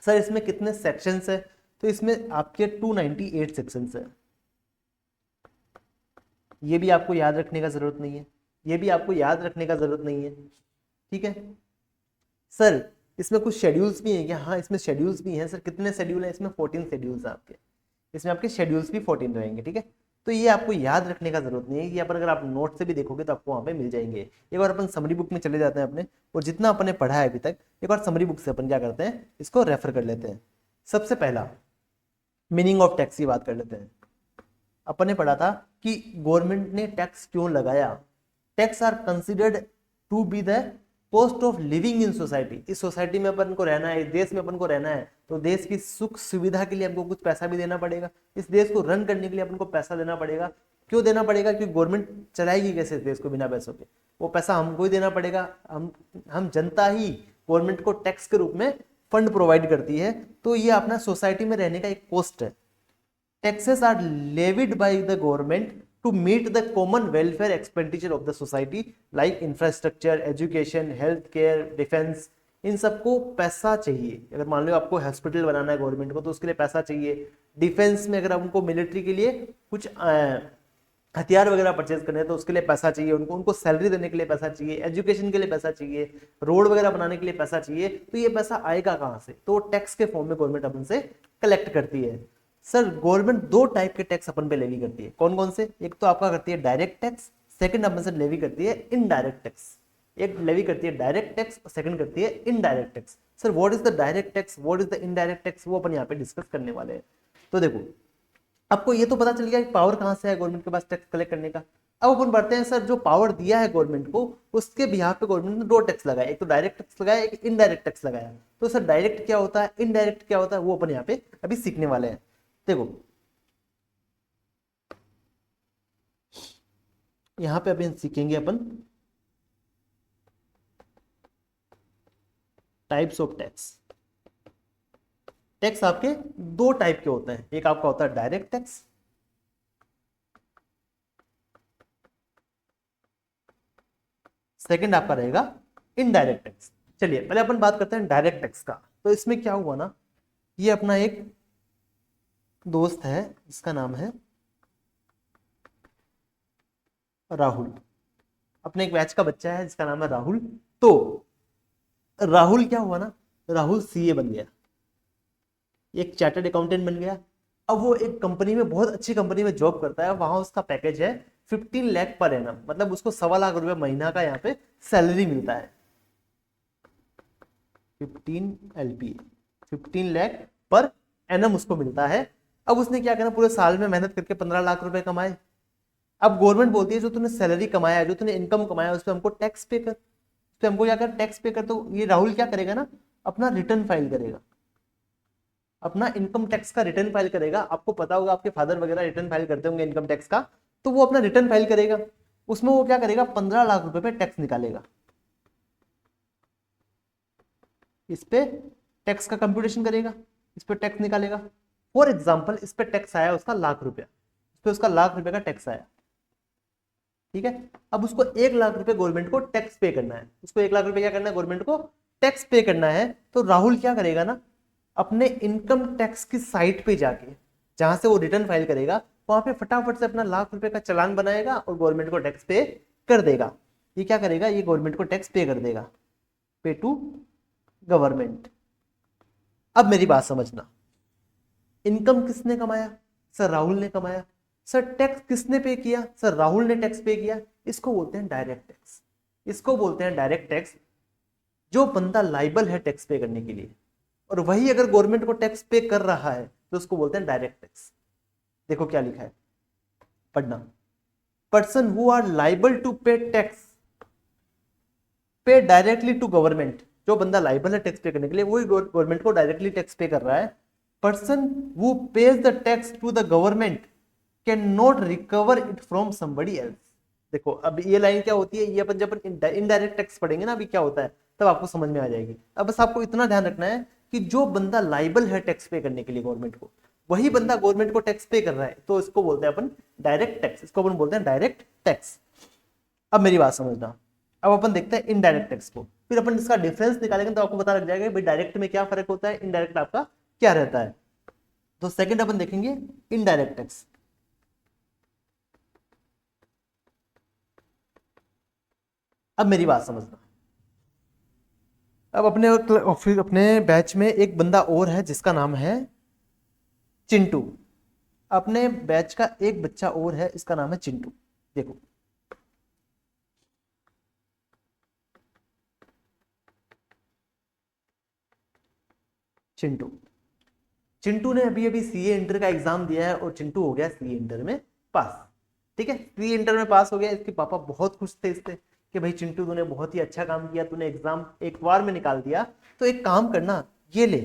सर इसमें कितने सेक्शंस है, तो इसमें आपके 298 सेक्शंस है। ये भी आपको याद रखने का जरूरत नहीं है, ये भी आपको याद रखने का जरूरत नहीं है, ठीक है। सर इसमें कुछ शेड्यूल्स भी हैं क्या, हाँ इसमें शेड्यूल्स भी हैं। सर कितने शेड्यूल हैं इसमें, 14 शेड्यूल्स हैं आपके, इसमें आपके शेड्यूल्स भी 14 रहेंगे, ठीक है। तो ये आपको याद रखने का जरूरत नहीं है, कि अगर आप नोट से भी देखोगे तो आपको वहाँ पे मिल जाएंगे। एक बार अपन समरी बुक में चले जाते हैं अपने, और जितना अपन ने पढ़ा है अभी तक, एक बार समरी बुक से अपन क्या करते हैं, इसको रेफर कर लेते हैं। सबसे पहला मीनिंग ऑफ टैक्स की बात कर लेते हैं। अपन ने पढ़ा था कि गवर्नमेंट ने टैक्स क्यों लगाया। Tax are considered to be the cost of living in society. इस सोसाइटी में अपन को रहना है, इस देश में अपन को रहना है, तो देश की सुख सुविधा के लिए हमको कुछ पैसा भी देना पड़ेगा। इस देश को रन करने के लिए अपन को पैसा देना पड़ेगा। क्यों देना पड़ेगा, क्योंकि गवर्नमेंट चलाएगी कैसे देश को बिना पैसों के, वो पैसा हमको ही देना पड़ेगा। हम जनता ही गवर्नमेंट को टैक्स के रूप में फंड प्रोवाइड करती है। तो ये अपना सोसाइटी में रहने का एक कॉस्ट है। Taxes are levied by the government to meet the common welfare expenditure of the society like infrastructure, education, health care, defense। इन सबको पैसा चाहिए। अगर मान लो आपको हॉस्पिटल बनाना है गवर्नमेंट को, तो उसके लिए पैसा चाहिए। डिफेंस में अगर उनको मिलिट्री के लिए कुछ हथियार वगैरह परचेज करने हैं तो उसके लिए पैसा चाहिए, उनको उनको सैलरी देने के लिए पैसा चाहिए, एजुकेशन के लिए पैसा चाहिए, रोड वगैरह बनाने के लिए पैसा चाहिए, तो ये पैसा आएगा कहाँ से? तो टैक्स के फॉर्म में गवर्नमेंट अपन से कलेक्ट करती है। सर गवर्नमेंट दो टाइप के टैक्स अपन पे लेवी करती है, कौन कौन से? एक तो आपका करती है डायरेक्ट टैक्स, सेकंड अपन से लेवी करती है इनडायरेक्ट टैक्स। एक लेवी करती है डायरेक्ट टैक्स और सेकंड करती है indirect tax. Sir what is the direct tax, what is the indirect tax, वो अपन यहाँ पे डिस्कस करने वाले हैं। तो देखो आपको ये तो पता चल गया कि पावर कहाँ से है गवर्नमेंट के पास टैक्स कलेक्ट करने का। अब अपन बढ़ते हैं सर, जो पावर दिया है गवर्नमेंट को उसके बिहाफ पे गवर्नमेंट ने दो टैक्स लगाया, एक तो डायरेक्ट टैक्स लगाया, एक इनडायरेक्ट टैक्स लगाया। तो सर डायरेक्ट क्या होता है, इनडायरेक्ट क्या होता है, वो अपन यहाँ पे अभी सीखने वाले हैं। देखो यहाँ पे अभी सीखेंगे अपन टाइप्स ऑफ टैक्स। टैक्स आपके दो टाइप के होते हैं, एक आपका होता है डायरेक्ट टैक्स, सेकंड आपका रहेगा इनडायरेक्ट टैक्स। चलिए पहले अपन बात करते हैं डायरेक्ट टैक्स का। तो इसमें क्या हुआ ना, ये अपना एक दोस्त है जिसका नाम है राहुल, अपने एक बैच का बच्चा है जिसका नाम है राहुल। तो राहुल क्या हुआ ना, राहुल सीए बन गया, एक चार्टर्ड अकाउंटेंट बन गया। अब वो एक कंपनी में, बहुत अच्छी कंपनी में जॉब करता है, वहां उसका पैकेज है 15 लाख पर एनम, मतलब उसको 1.25 लाख रुपए महीना का यहाँ पे सैलरी मिलता है। 15 LPA 15 लाख पर एनम उसको मिलता है। अब उसने क्या करना, पूरे साल में मेहनत करके 15 लाख रुपए कमाए। अब गवर्नमेंट बोलती है जो तूने सैलरी कमाया, जो तूने इनकम कमाया, उस पर हमको टैक्स पे कर, उस पर हमको क्या कर, टैक्स पे कर। तो ये राहुल क्या करेगा ना, अपना रिटर्न फाइल करेगा, अपना इनकम टैक्स का रिटर्न फाइल करेगा। आपको पता होगा आपके फादर वगैरह रिटर्न फाइल करते होंगे इनकम टैक्स का, तो वो अपना रिटर्न फाइल करेगा। उसमें वो क्या करेगा, 15 लाख रुपए पे टैक्स निकालेगा, इस पे टैक्स का कंप्यूटेशन करेगा, इस पे टैक्स निकालेगा। फॉर एग्जाम्पल इस पे टैक्स आया उसका 1 लाख रुपया, इस पे उसका 1 लाख रुपए का टैक्स आया, ठीक है। अब उसको 1 लाख रुपए गवर्नमेंट को टैक्स पे करना है, उसको 1 लाख रुपए क्या करना है, गवर्नमेंट को टैक्स पे करना है। तो राहुल क्या करेगा ना, अपने इनकम टैक्स की साइट पे जाके, जहां से वो रिटर्न फाइल करेगा, वहां पे फटाफट से अपना 1 लाख रुपए का चालान बनाएगा और गवर्नमेंट को टैक्स पे कर देगा। ये क्या करेगा, ये गवर्नमेंट को टैक्स पे कर देगा, पे टू गवर्नमेंट। अब मेरी बात समझना, इनकम किसने कमाया, सर राहुल ने कमाया। सर टैक्स किसने पे किया, सर राहुल ने टैक्स पे किया। इसको बोलते हैं डायरेक्ट टैक्स, इसको बोलते हैं डायरेक्ट टैक्स। जो बंदा लाइबल है टैक्स पे करने के लिए, और वही अगर गवर्नमेंट को टैक्स पे कर रहा है, तो उसको बोलते हैं डायरेक्ट टैक्स। देखो क्या लिखा है, पढ़ना, person who are liable to pay tax pay directly to government. जो बंदा लाइबल है टैक्स पे करने के लिए, वही गवर्नमेंट को डायरेक्टली टैक्स पे कर रहा है। Person who pays the tax to the government can not recover it from somebody else. देखो अब ये लाइन क्या होती है, ये अपन जब इनडायरेक्ट टैक्स पढ़ेंगे ना अभी क्या होता है, तब आपको समझ में आ जाएगी। अब बस आपको इतना ध्यान रखना है कि जो बंदा लाइबल है टैक्स पे करने के लिए गवर्नमेंट को, वही बंदा गवर्नमेंट को टैक्स पे कर रहा है, तो इसको बोलते हैं अपन डायरेक्ट टैक्स, इसको अपन बोलते हैं डायरेक्ट टैक्स। अब मेरी बात समझना, अब अपन देखते हैं इनडायरेक्ट टैक्स को, फिर अपन इसका डिफरेंस निकालेंगे तो आपको पता लग जाएगा भाई डायरेक्ट में क्या फर्क होता है, इनडायरेक्ट आपका क्या रहता है। तो सेकंड अपन देखेंगे इनडायरेक्ट टैक्स। अब मेरी बात समझना, अब अपने बैच में एक बंदा और है जिसका नाम है चिंटू। अपने बैच का एक बच्चा और है, इसका नाम है चिंटू। देखो चिंटू, चिंटू ने अभी अभी सीए इंटर का एग्जाम दिया है और चिंटू हो गया सीए इंटर में पास, ठीक है। सीए इंटर में पास हो गया, इसके पापा बहुत खुश थे इससे कि भाई चिंटू तूने बहुत ही अच्छा काम किया, तूने एग्जाम एक बार में निकाल दिया, तो एक काम करना, ये ले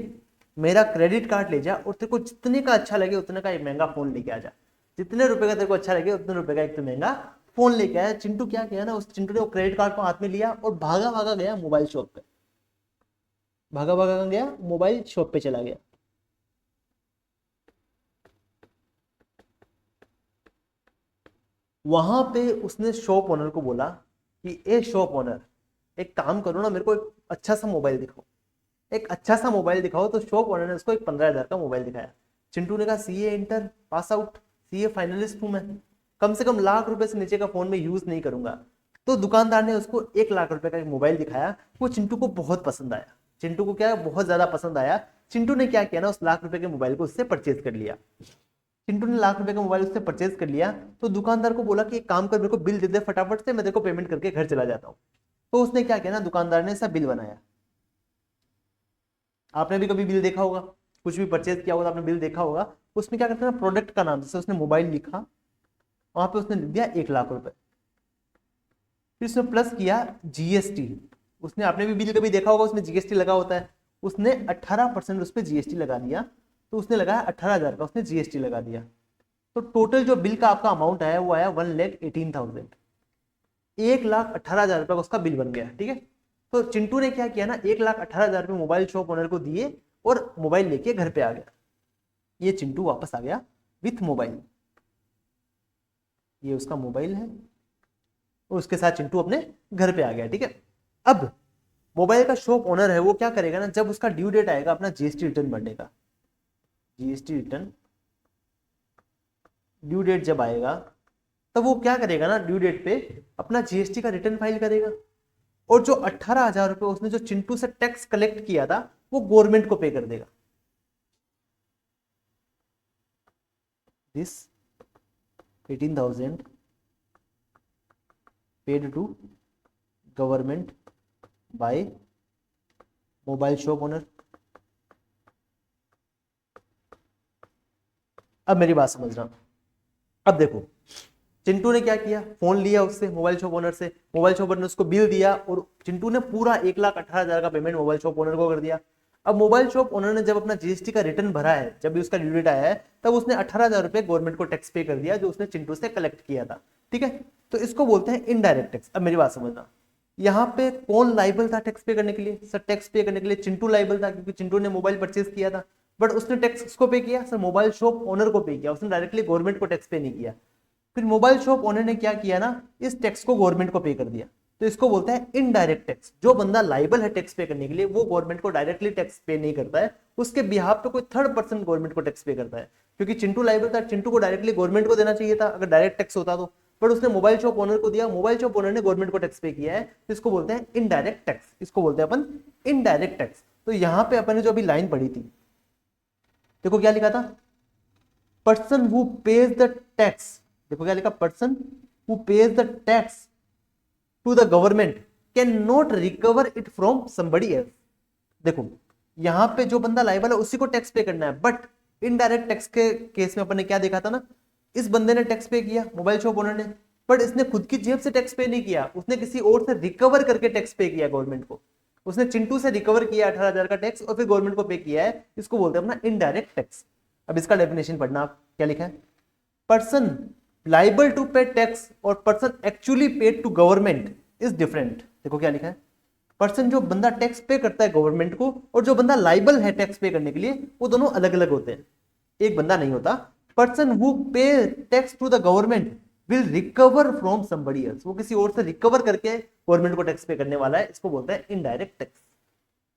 मेरा क्रेडिट कार्ड ले जा और तेरे को जितने का अच्छा लगे उतने का एक महंगा फोन लेके आ जा, जितने रुपए का तेरे को अच्छा लगे उतने रुपए का एक तो महंगा फोन लेके आया। चिंटू क्या किया ना, उस चिंटू ने वो क्रेडिट कार्ड को हाथ में लिया और भागा भागा गया मोबाइल शॉप पे, भागा भागा गया मोबाइल शॉप पे चला गया। वहां पे उसने शॉप ओनर को बोला कि ए शॉप ओनर, एक काम करो ना, मेरे को एक अच्छा सा मोबाइल दिखाओ, एक अच्छा सा मोबाइल दिखाओ। तो शॉप ओनर ने उसको एक 15,000 का मोबाइल दिखाया। चिंटू ने कहा CA inter pass out, CA finalist हूं मैं, कम से कम लाख रुपए से नीचे का फोन में यूज नहीं करूंगा। तो दुकानदार ने उसको 1 लाख रुपए का एक मोबाइल दिखाया, वो चिंटू को बहुत पसंद आया। चिंटू को क्या बहुत ज्यादा पसंद आया। चिंटू ने क्या किया ना, उस लाख रुपए के मोबाइल को उससे परचेज कर लिया। चिंटू ने लाख रुपए का मोबाइल उससे परचेज कर लिया। तो दुकानदार को बोला कि एक काम कर, मेरे को बिल दे दे फटाफट से, मैं तेरे को पेमेंट करके घर चला जाता हूँ। तो उसने क्या किया ना, दुकानदार ने ऐसा बिल बनाया। आपने भी कभी बिल देखा होगा, कुछ भी परचेज किया होगा तो आपने बिल देखा होगा। उसमें क्या करते हैं ना, प्रोडक्ट का नाम, जैसे उसने मोबाइल लिखा, वहां पे उसने लिख दिया 1 लाख रुपए, फिर उसने प्लस किया जीएसटी। उसने, आपने भी बिल कभी देखा होगा, उसमें जीएसटी लगा होता है। उसने 18% उस पर जीएसटी लगा दिया। तो उसने लगाया 18,000 का, उसने जीएसटी लगा दिया। तो टोटल जो बिल का आपका अमाउंट आया वो आया 1,18,000, 1,18,000 रुपए का उसका बिल बन गया। ठीक है, तो चिंटू ने क्या किया ना, 1,18,000 रुपए मोबाइल शॉप ओनर को दिए और मोबाइल लेके घर पे आ गया। ये चिंटू वापस आ गया विथ मोबाइल, ये उसका मोबाइल है और उसके साथ चिंटू अपने घर पे आ गया। ठीक है, अब मोबाइल का शॉप ओनर है, वो क्या करेगा ना, जब उसका ड्यू डेट आएगा अपना जीएसटी रिटर्न भरने का, जीएसटी रिटर्न ड्यू डेट जब आएगा, तब वो क्या करेगा ना, ड्यू डेट पे अपना जीएसटी का रिटर्न फाइल करेगा। और जो 18,000 रुपए उसने जो चिंटू से टैक्स कलेक्ट किया था, वो गवर्नमेंट को पे कर देगा। This 18,000 paid to government by mobile shop owner. अब मेरी बात समझना, अब देखो चिंटू ने क्या किया, फोन लिया उससे, मोबाइल शॉप ओनर से, मोबाइल शॉप ओनर ने उसको बिल दिया और चिंटू ने पूरा 1,18,000 का पेमेंट मोबाइल शॉप ओनर को कर दिया। अब मोबाइल शॉप ओनर ने जब अपना जीएसटी का रिटर्न भरा है, जब भी उसका ड्यू डेट आया है, तब उसने 18,000 रुपए गवर्नमेंट को टैक्स पे कर दिया, जो उसने चिंटू से कलेक्ट किया था। ठीक है, तो इसको बोलते हैं इनडायरेक्ट टैक्स। अब मेरी बात समझना, यहाँ पे कौन लाइबल था टैक्स पे करने के लिए? सर टैक्स पे करने के लिए चिंटू लाइबल था, क्योंकि चिंटू ने मोबाइल परचेज किया था। बट उसने टैक्स किसको पे किया? सर मोबाइल शॉप ओनर को पे किया, उसने डायरेक्टली गवर्नमेंट को टैक्स पे नहीं किया। फिर मोबाइल शॉप ओनर ने क्या किया ना, इस टैक्स को गवर्नमेंट को पे कर दिया। तो इसको बोलते हैं इनडायरेक्ट टैक्स। जो बंदा लाइबल है टैक्स पे करने के लिए, वो गवर्नमेंट को डायरेक्टली टैक्स पे नहीं करता है, उसके बिहाफ पे कोई थर्ड पर्सन गवर्नमेंट को टैक्स पे करता है। क्योंकि चिंटू लाइबल था, चिंटू को डायरेक्टली गवर्नमेंट को देना चाहिए था अगर डायरेक्ट टैक्स होता तो, बट उसने मोबाइल शॉप ओनर को दिया, मोबाइल शॉप ओनर ने गवर्नमेंट को टैक्स पे किया है। तो इसको बोलते हैं इनडायरेक्ट टैक्स, इसको बोलते हैं अपन इनडायरेक्ट टैक्स। तो यहां पे अपन ने जो अभी लाइन पढ़ी थी, देखो क्या लिखा था, person who pays the tax, देखो क्या लिखा, person who pays the tax to the government can not recover it from somebody else. देखो यहां पे जो बंदा लाइबल है उसी को टैक्स पे करना है, बट इनडायरेक्ट टैक्स के केस में अपन ने क्या देखा था ना, इस बंदे ने टैक्स पे किया, मोबाइल शॉप ओनर ने, बट इसने खुद की जेब से टैक्स पे नहीं किया, उसने किसी और से रिकवर करके टैक्स पे किया गवर्नमेंट को। उसने चिंटू से रिकवर किया 18,000 का टैक्स और फिर गवर्नमेंट को पे किया है, इसको बोलते हैं अपना इनडायरेक्ट टैक्स। अब इसका डेफिनेशन पढ़ना, आप क्या लिखा है, person liable to pay tax और person actually paid to government is different. देखो क्या लिखा है, पर्सन जो बंदा टैक्स पे करता है गवर्नमेंट को और जो बंदा लाइबल है टैक्स पे करने के लिए, वो दोनों अलग अलग होते हैं, एक बंदा नहीं होता। Person who pay tax to the government will recover from somebody else, वो किसी और से रिकवर करके गवर्नमेंट को टैक्स पे करने वाला है, इसको बोलते हैं इनडायरेक्ट टैक्स।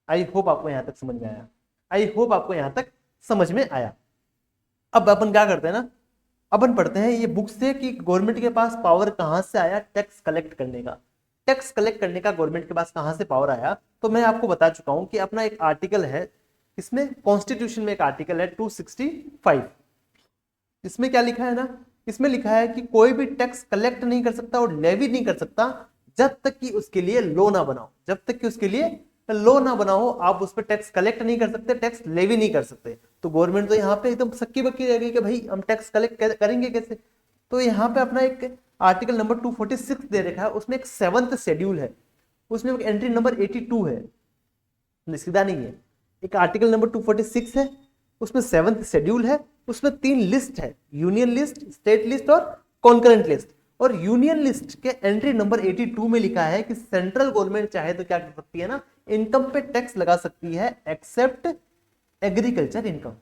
आई होप आपको यहां तक समझ में आया, आई होप आपको यहां तक समझ में आया। अब अपन क्या करते हैं ना, अपन पढ़ते हैं ये बुक से कि गवर्नमेंट के पास पावर कहां से आया टैक्स कलेक्ट करने का। टैक्स कलेक्ट करने का गवर्नमेंट के पास कहां से पावर आया, तो मैं आपको बता चुका हूं कि अपना एक आर्टिकल है, इसमें कॉन्स्टिट्यूशन में एक आर्टिकल है 265। इसमें क्या लिखा है ना, इसमें लिखा है कि कोई भी टैक्स कलेक्ट नहीं कर सकता और लेवी नहीं कर सकता जब तक कि उसके लिए लॉ ना बनाओ, जब तक कि उसके लिए लॉ ना बनाओ आप उस पर टैक्स कलेक्ट नहीं कर सकते, टैक्स लेवी नहीं कर सकते। तो गवर्नमेंट तो यहाँ पे एकदम सक्की बक्की रह गई कि भाई हम टैक्स कलेक्ट करेंगे कैसे। तो यहाँ पे अपना एक आर्टिकल नंबर 246 दे रखा है, उसमें एक 7th शेड्यूल है, उसमें एक एंट्री नंबर 82 है, सीधा नहीं है, एक आर्टिकल नंबर 246 है, उसमें 7th शेड्यूल है, उसमें 3 लिस्ट है, यूनियन लिस्ट, स्टेट लिस्ट और कॉन्करेंट लिस्ट। और यूनियन लिस्ट के एंट्री नंबर 82 में लिखा है कि सेंट्रल गवर्नमेंट चाहे तो क्या कर सकती है ना, इनकम पे टैक्स लगा सकती है except agriculture income.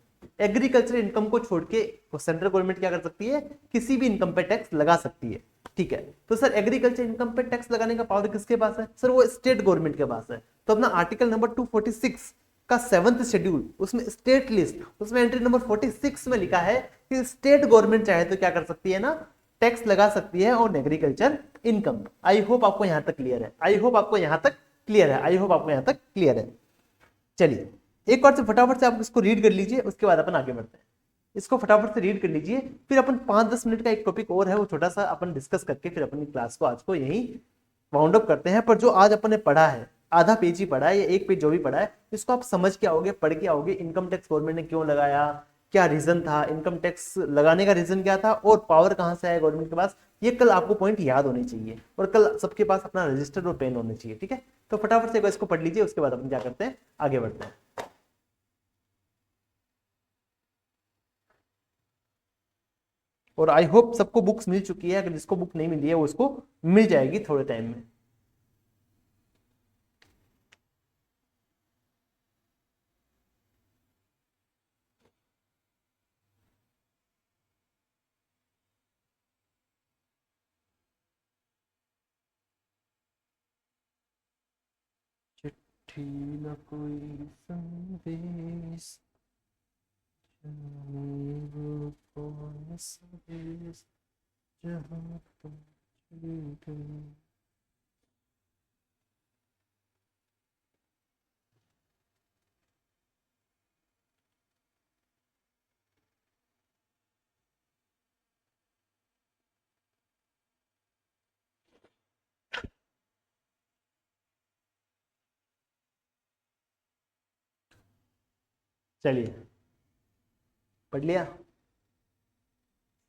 Agriculture income को छोड़ के सेंट्रल गवर्नमेंट क्या कर सकती है, किसी भी इनकम पे टैक्स लगा सकती है। ठीक है, तो सर एग्रीकल्चर इनकम पे टैक्स लगाने का पावर किसके पास है? सर वो स्टेट गवर्नमेंट के पास है। तो अपना आर्टिकल नंबर 246 का 7th शेड्यूल, उसमें स्टेट लिस्ट, उसमें एंट्री नंबर 46 में लिखा है कि स्टेट गवर्नमेंट चाहे तो क्या कर सकती है ना, टैक्स लगा सकती है on agriculture income. I hope आपको यहां तक क्लियर है, आई होप आपको यहां तक क्लियर है, आई होप आपको यहां तक क्लियर है। चलिए एक बार से फटाफट से आप इसको रीड कर लीजिए, उसके बाद अपन आगे बढ़ते हैं। इसको फटाफट से रीड कर लीजिए, फिर अपन 5-10 मिनट का एक टॉपिक और है, वो छोटा सा अपन डिस्कस करके फिर अपनी क्लास को आज को यहीं वाउंड अप करते हैं। पर जो आज अपन ने पढ़ा है, आधा पेज ही पढ़ा है या एक पेज जो भी पढ़ा है, इसको आप समझ के आओगे, पढ़ के आओगे, इनकम टैक्स गवर्नमेंट ने क्यों लगाया, क्या रीजन था, इनकम टैक्स लगाने का रीजन क्या था, और पावर कहां से आया गवर्नमेंट के पास, ये कल आपको पॉइंट याद होने चाहिए, और कल सबके पास अपना रजिस्टर और पेन होने चाहिए। ठीक है, तो फटाफट से एक बार इसको पढ़ लीजिए, उसके बाद अपन क्या करते हैं, आगे बढ़ते हैं। और आई होप सबको बुक्स मिल चुकी है, अगर जिसको बुक नहीं मिली है वो उसको मिल जाएगी थोड़े टाइम में। चिट्ठी न कोई संदेश, वो कौन सा देश जहाँ तुम चली गई। चलिए पढ़ लिया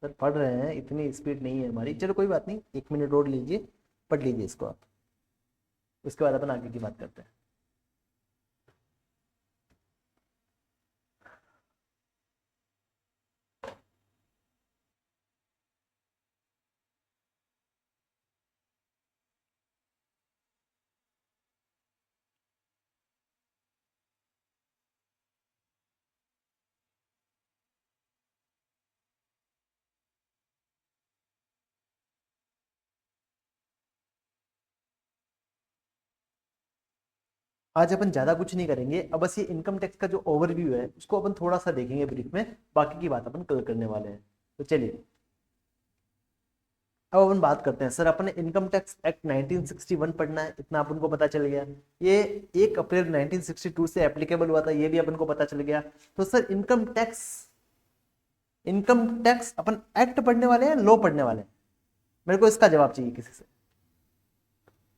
सर, पढ़ रहे हैं, इतनी स्पीड नहीं है हमारी, चलो कोई बात नहीं, 1 मिनट और लीजिए, पढ़ लीजिए इसको आप, उसके बाद अपन आगे की बात करते हैं। आज अपन ज्यादा कुछ नहीं करेंगे, अब बस ये इनकम टैक्स का जो ओवरव्यू है उसको अपन थोड़ा सा देखेंगे ब्रीफ में, बाकी की बात अपन कल करने वाले हैं। तो चलिए अब अपन बात करते हैं। सर अपन ने इनकम टैक्स एक्ट 1961 पढ़ना है, इतना अपन को पता चल गया, ये 1 अप्रैल 1962 से एप्लीकेबल हुआ था, ये भी अपन को पता चल गया। तो सर इनकम टैक्स अपन एक्ट पढ़ने वाले हैं, लॉ पढ़ने वाले हैं, मेरे को इसका जवाब चाहिए किसी से।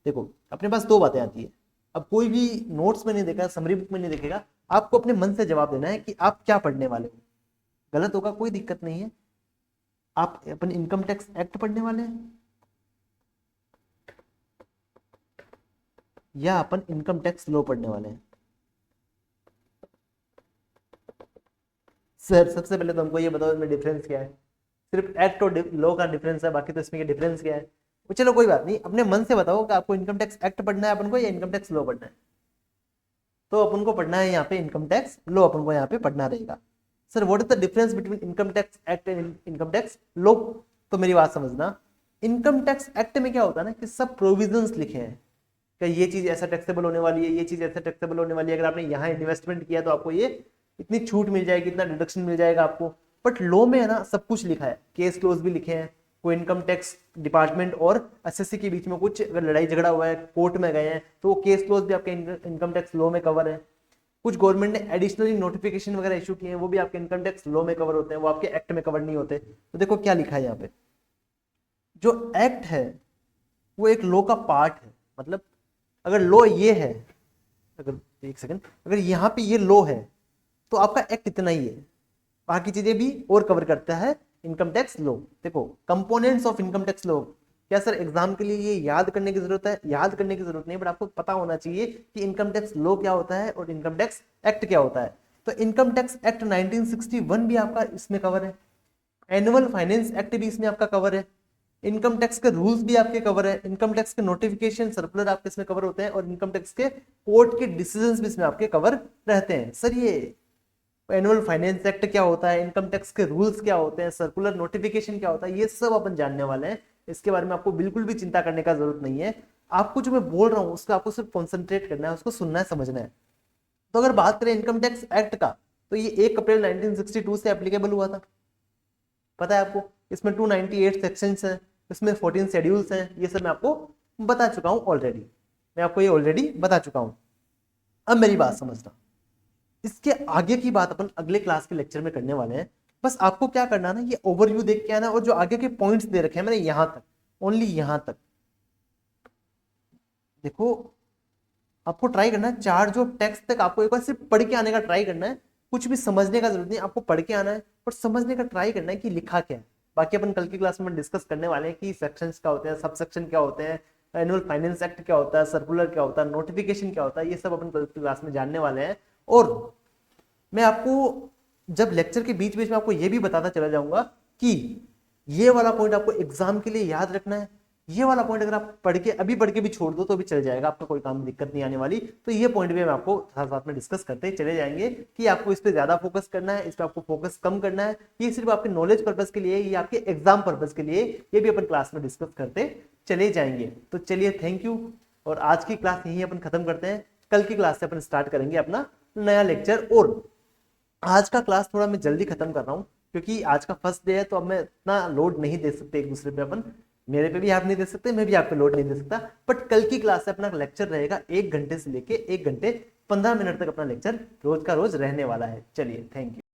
देखो अपने पास दो बातें आती है, अब कोई भी नोट्स में नहीं देखा, समरी बुक में नहीं देखेगा, आपको अपने मन से जवाब देना है कि आप क्या पढ़ने वाले हो। गलत होगा कोई दिक्कत नहीं है। आप अपन इनकम टैक्स एक्ट पढ़ने वाले हैं या अपन इनकम टैक्स लॉ पढ़ने वाले हैं। सर सबसे पहले तो हमको ये बताओ इसमें डिफरेंस क्या है, सिर्फ एक्ट और लॉ का डिफरेंस है, बाकी तो इसमें डिफरेंस क्या है। वो चलो कोई बात नहीं, अपने मन से बताओ कि आपको इनकम टैक्स एक्ट पढ़ना है अपन को या इनकम टैक्स लॉ पढ़ना है। तो अपन को पढ़ना है यहाँ पे इनकम टैक्स लॉ, अपन को यहाँ पे पढ़ना रहेगा। Sir what is the difference between income tax act and income tax law. तो मेरी बात समझना, इनकम टैक्स एक्ट में क्या होता है ना कि सब प्रोविजंस लिखे हैं कि ये चीज ऐसा टैक्सेबल होने वाली है, ये चीज ऐसा टैक्सेबल होने वाली है, अगर आपने यहाँ इन्वेस्टमेंट किया तो आपको ये इतनी छूट मिल जाएगी, इतना डिडक्शन मिल जाएगा आपको। बट लॉ में है ना सब कुछ लिखा है, केस क्लोज भी लिखे हैं, कोई इनकम टैक्स डिपार्टमेंट और एसएससी के बीच में कुछ अगर लड़ाई झगड़ा हुआ है, कोर्ट में गए हैं, तो वो केस क्लोज भी आपके इनकम टैक्स लॉ में कवर है। कुछ गवर्नमेंट ने एडिशनली नोटिफिकेशन वगैरह इशू किए हैं, वो भी आपके इनकम टैक्स लॉ में कवर होते हैं, वो आपके एक्ट में कवर नहीं होते। तो देखो क्या लिखा है यहाँ पे, जो एक्ट है वो एक लॉ का पार्ट है, मतलब अगर लॉ ये है, अगर एक सेकंड, अगर यहाँ पे ये लॉ है तो आपका एक्ट इतना ही है, बाकी चीजें भी और कवर करता है इनकम टैक्स लॉ। देखो components of income tax law, क्या सर एग्जाम के लिए ये याद करने की जरूरत है, याद करने की जरूरत नहीं, बट आपको पता होना चाहिए कि इनकम टैक्स लॉ क्या होता है और इनकम टैक्स एक्ट क्या होता है। तो इनकम टैक्स एक्ट 1961 भी आपका इसमें कवर है, एनुअल फाइनेंस एक्ट भी इसमें आपका कवर है, इनकम टैक्स के रूल्स भी आपके कवर है, इनकम टैक्स के नोटिफिकेशन सर्कुलर आपके इसमें कवर होते हैं, और इनकम टैक्स के कोर्ट के डिसीजंस भी इसमें आपके कवर रहते हैं। सर ये एनुअल फाइनेंस एक्ट क्या होता है, इनकम टैक्स के रूल्स क्या होते हैं, सर्कुलर नोटिफिकेशन क्या होता है, ये सब अपन जानने वाले हैं। इसके बारे में आपको बिल्कुल भी चिंता करने का जरूरत नहीं है, आपको जो मैं बोल रहा हूँ उसका आपको सिर्फ कॉन्सेंट्रेट करना है, उसको सुनना है, समझना है। तो अगर बात करें इनकम टैक्स एक्ट का, तो ये 1 अप्रैल 1962 से एप्लीकेबल हुआ था, पता है आपको। इसमें 298 सेक्शंस हैं, इसमें 14 शेड्यूल्स हैं, ये सब मैं आपको बता चुका हूं ऑलरेडी, मैं आपको ये ऑलरेडी बता चुका हूं। अब मेरी बात समझना, इसके आगे की बात अपन अगले क्लास के लेक्चर में करने वाले हैं। बस आपको क्या करना ना, ये ओवरव्यू देख के आना, और जो आगे के पॉइंट्स दे रखे हैं मैंने यहां तक, ओनली यहां तक देखो, आपको ट्राई करना है चार जो टेक्स्ट तक आपको एक बार सिर्फ पढ़ के आने का ट्राई करना है, कुछ भी समझने का जरूरत नहीं, आपको पढ़ के आना है और समझने का ट्राई करना है कि लिखा क्या है। बाकी अपन कल की क्लास में डिस्कस करने वाले हैं कि सेक्शंस क्या होते हैं, सब सेक्शन क्या होते हैं, एनुअल फाइनेंस एक्ट क्या होता है, सर्कुलर क्या होता है, नोटिफिकेशन क्या होता है, ये सब अपन कल की क्लास में जानने वाले हैं। और मैं आपको जब लेक्चर के बीच बीच में आपको ये भी बताता चला जाऊंगा कि ये वाला पॉइंट आपको एग्जाम के लिए याद रखना है, ये वाला पॉइंट अगर आप पढ़ के अभी पढ़ के भी छोड़ दो तो भी चल जाएगा, आपका कोई काम दिक्कत नहीं आने वाली। तो ये पॉइंट भी हम आपको साथ साथ में डिस्कस करते चले जाएंगे कि आपको इस पे ज्यादा फोकस करना है, इस पे आपको फोकस कम करना है, ये सिर्फ आपके नॉलेज पर्पज के लिए, ये आपके एग्जाम पर्पज के लिए, ये भी अपन क्लास में डिस्कस करते चले जाएंगे। तो चलिए, थैंक यू, और आज की क्लास यही अपन खत्म करते हैं। कल की क्लास से अपन स्टार्ट करेंगे अपना नया लेक्चर। और आज का क्लास थोड़ा मैं जल्दी खत्म कर रहा हूँ क्योंकि आज का फर्स्ट डे है, तो अब मैं इतना लोड नहीं दे सकते एक दूसरे पे, अपन मेरे पे भी आप नहीं दे सकते, मैं भी आप पे लोड नहीं दे सकता। बट कल की क्लास से अपना लेक्चर रहेगा 1 घंटे से लेके 1 घंटे 15 मिनट तक अपना लेक्चर रोज का रोज रहने वाला है। चलिए, थैंक यू।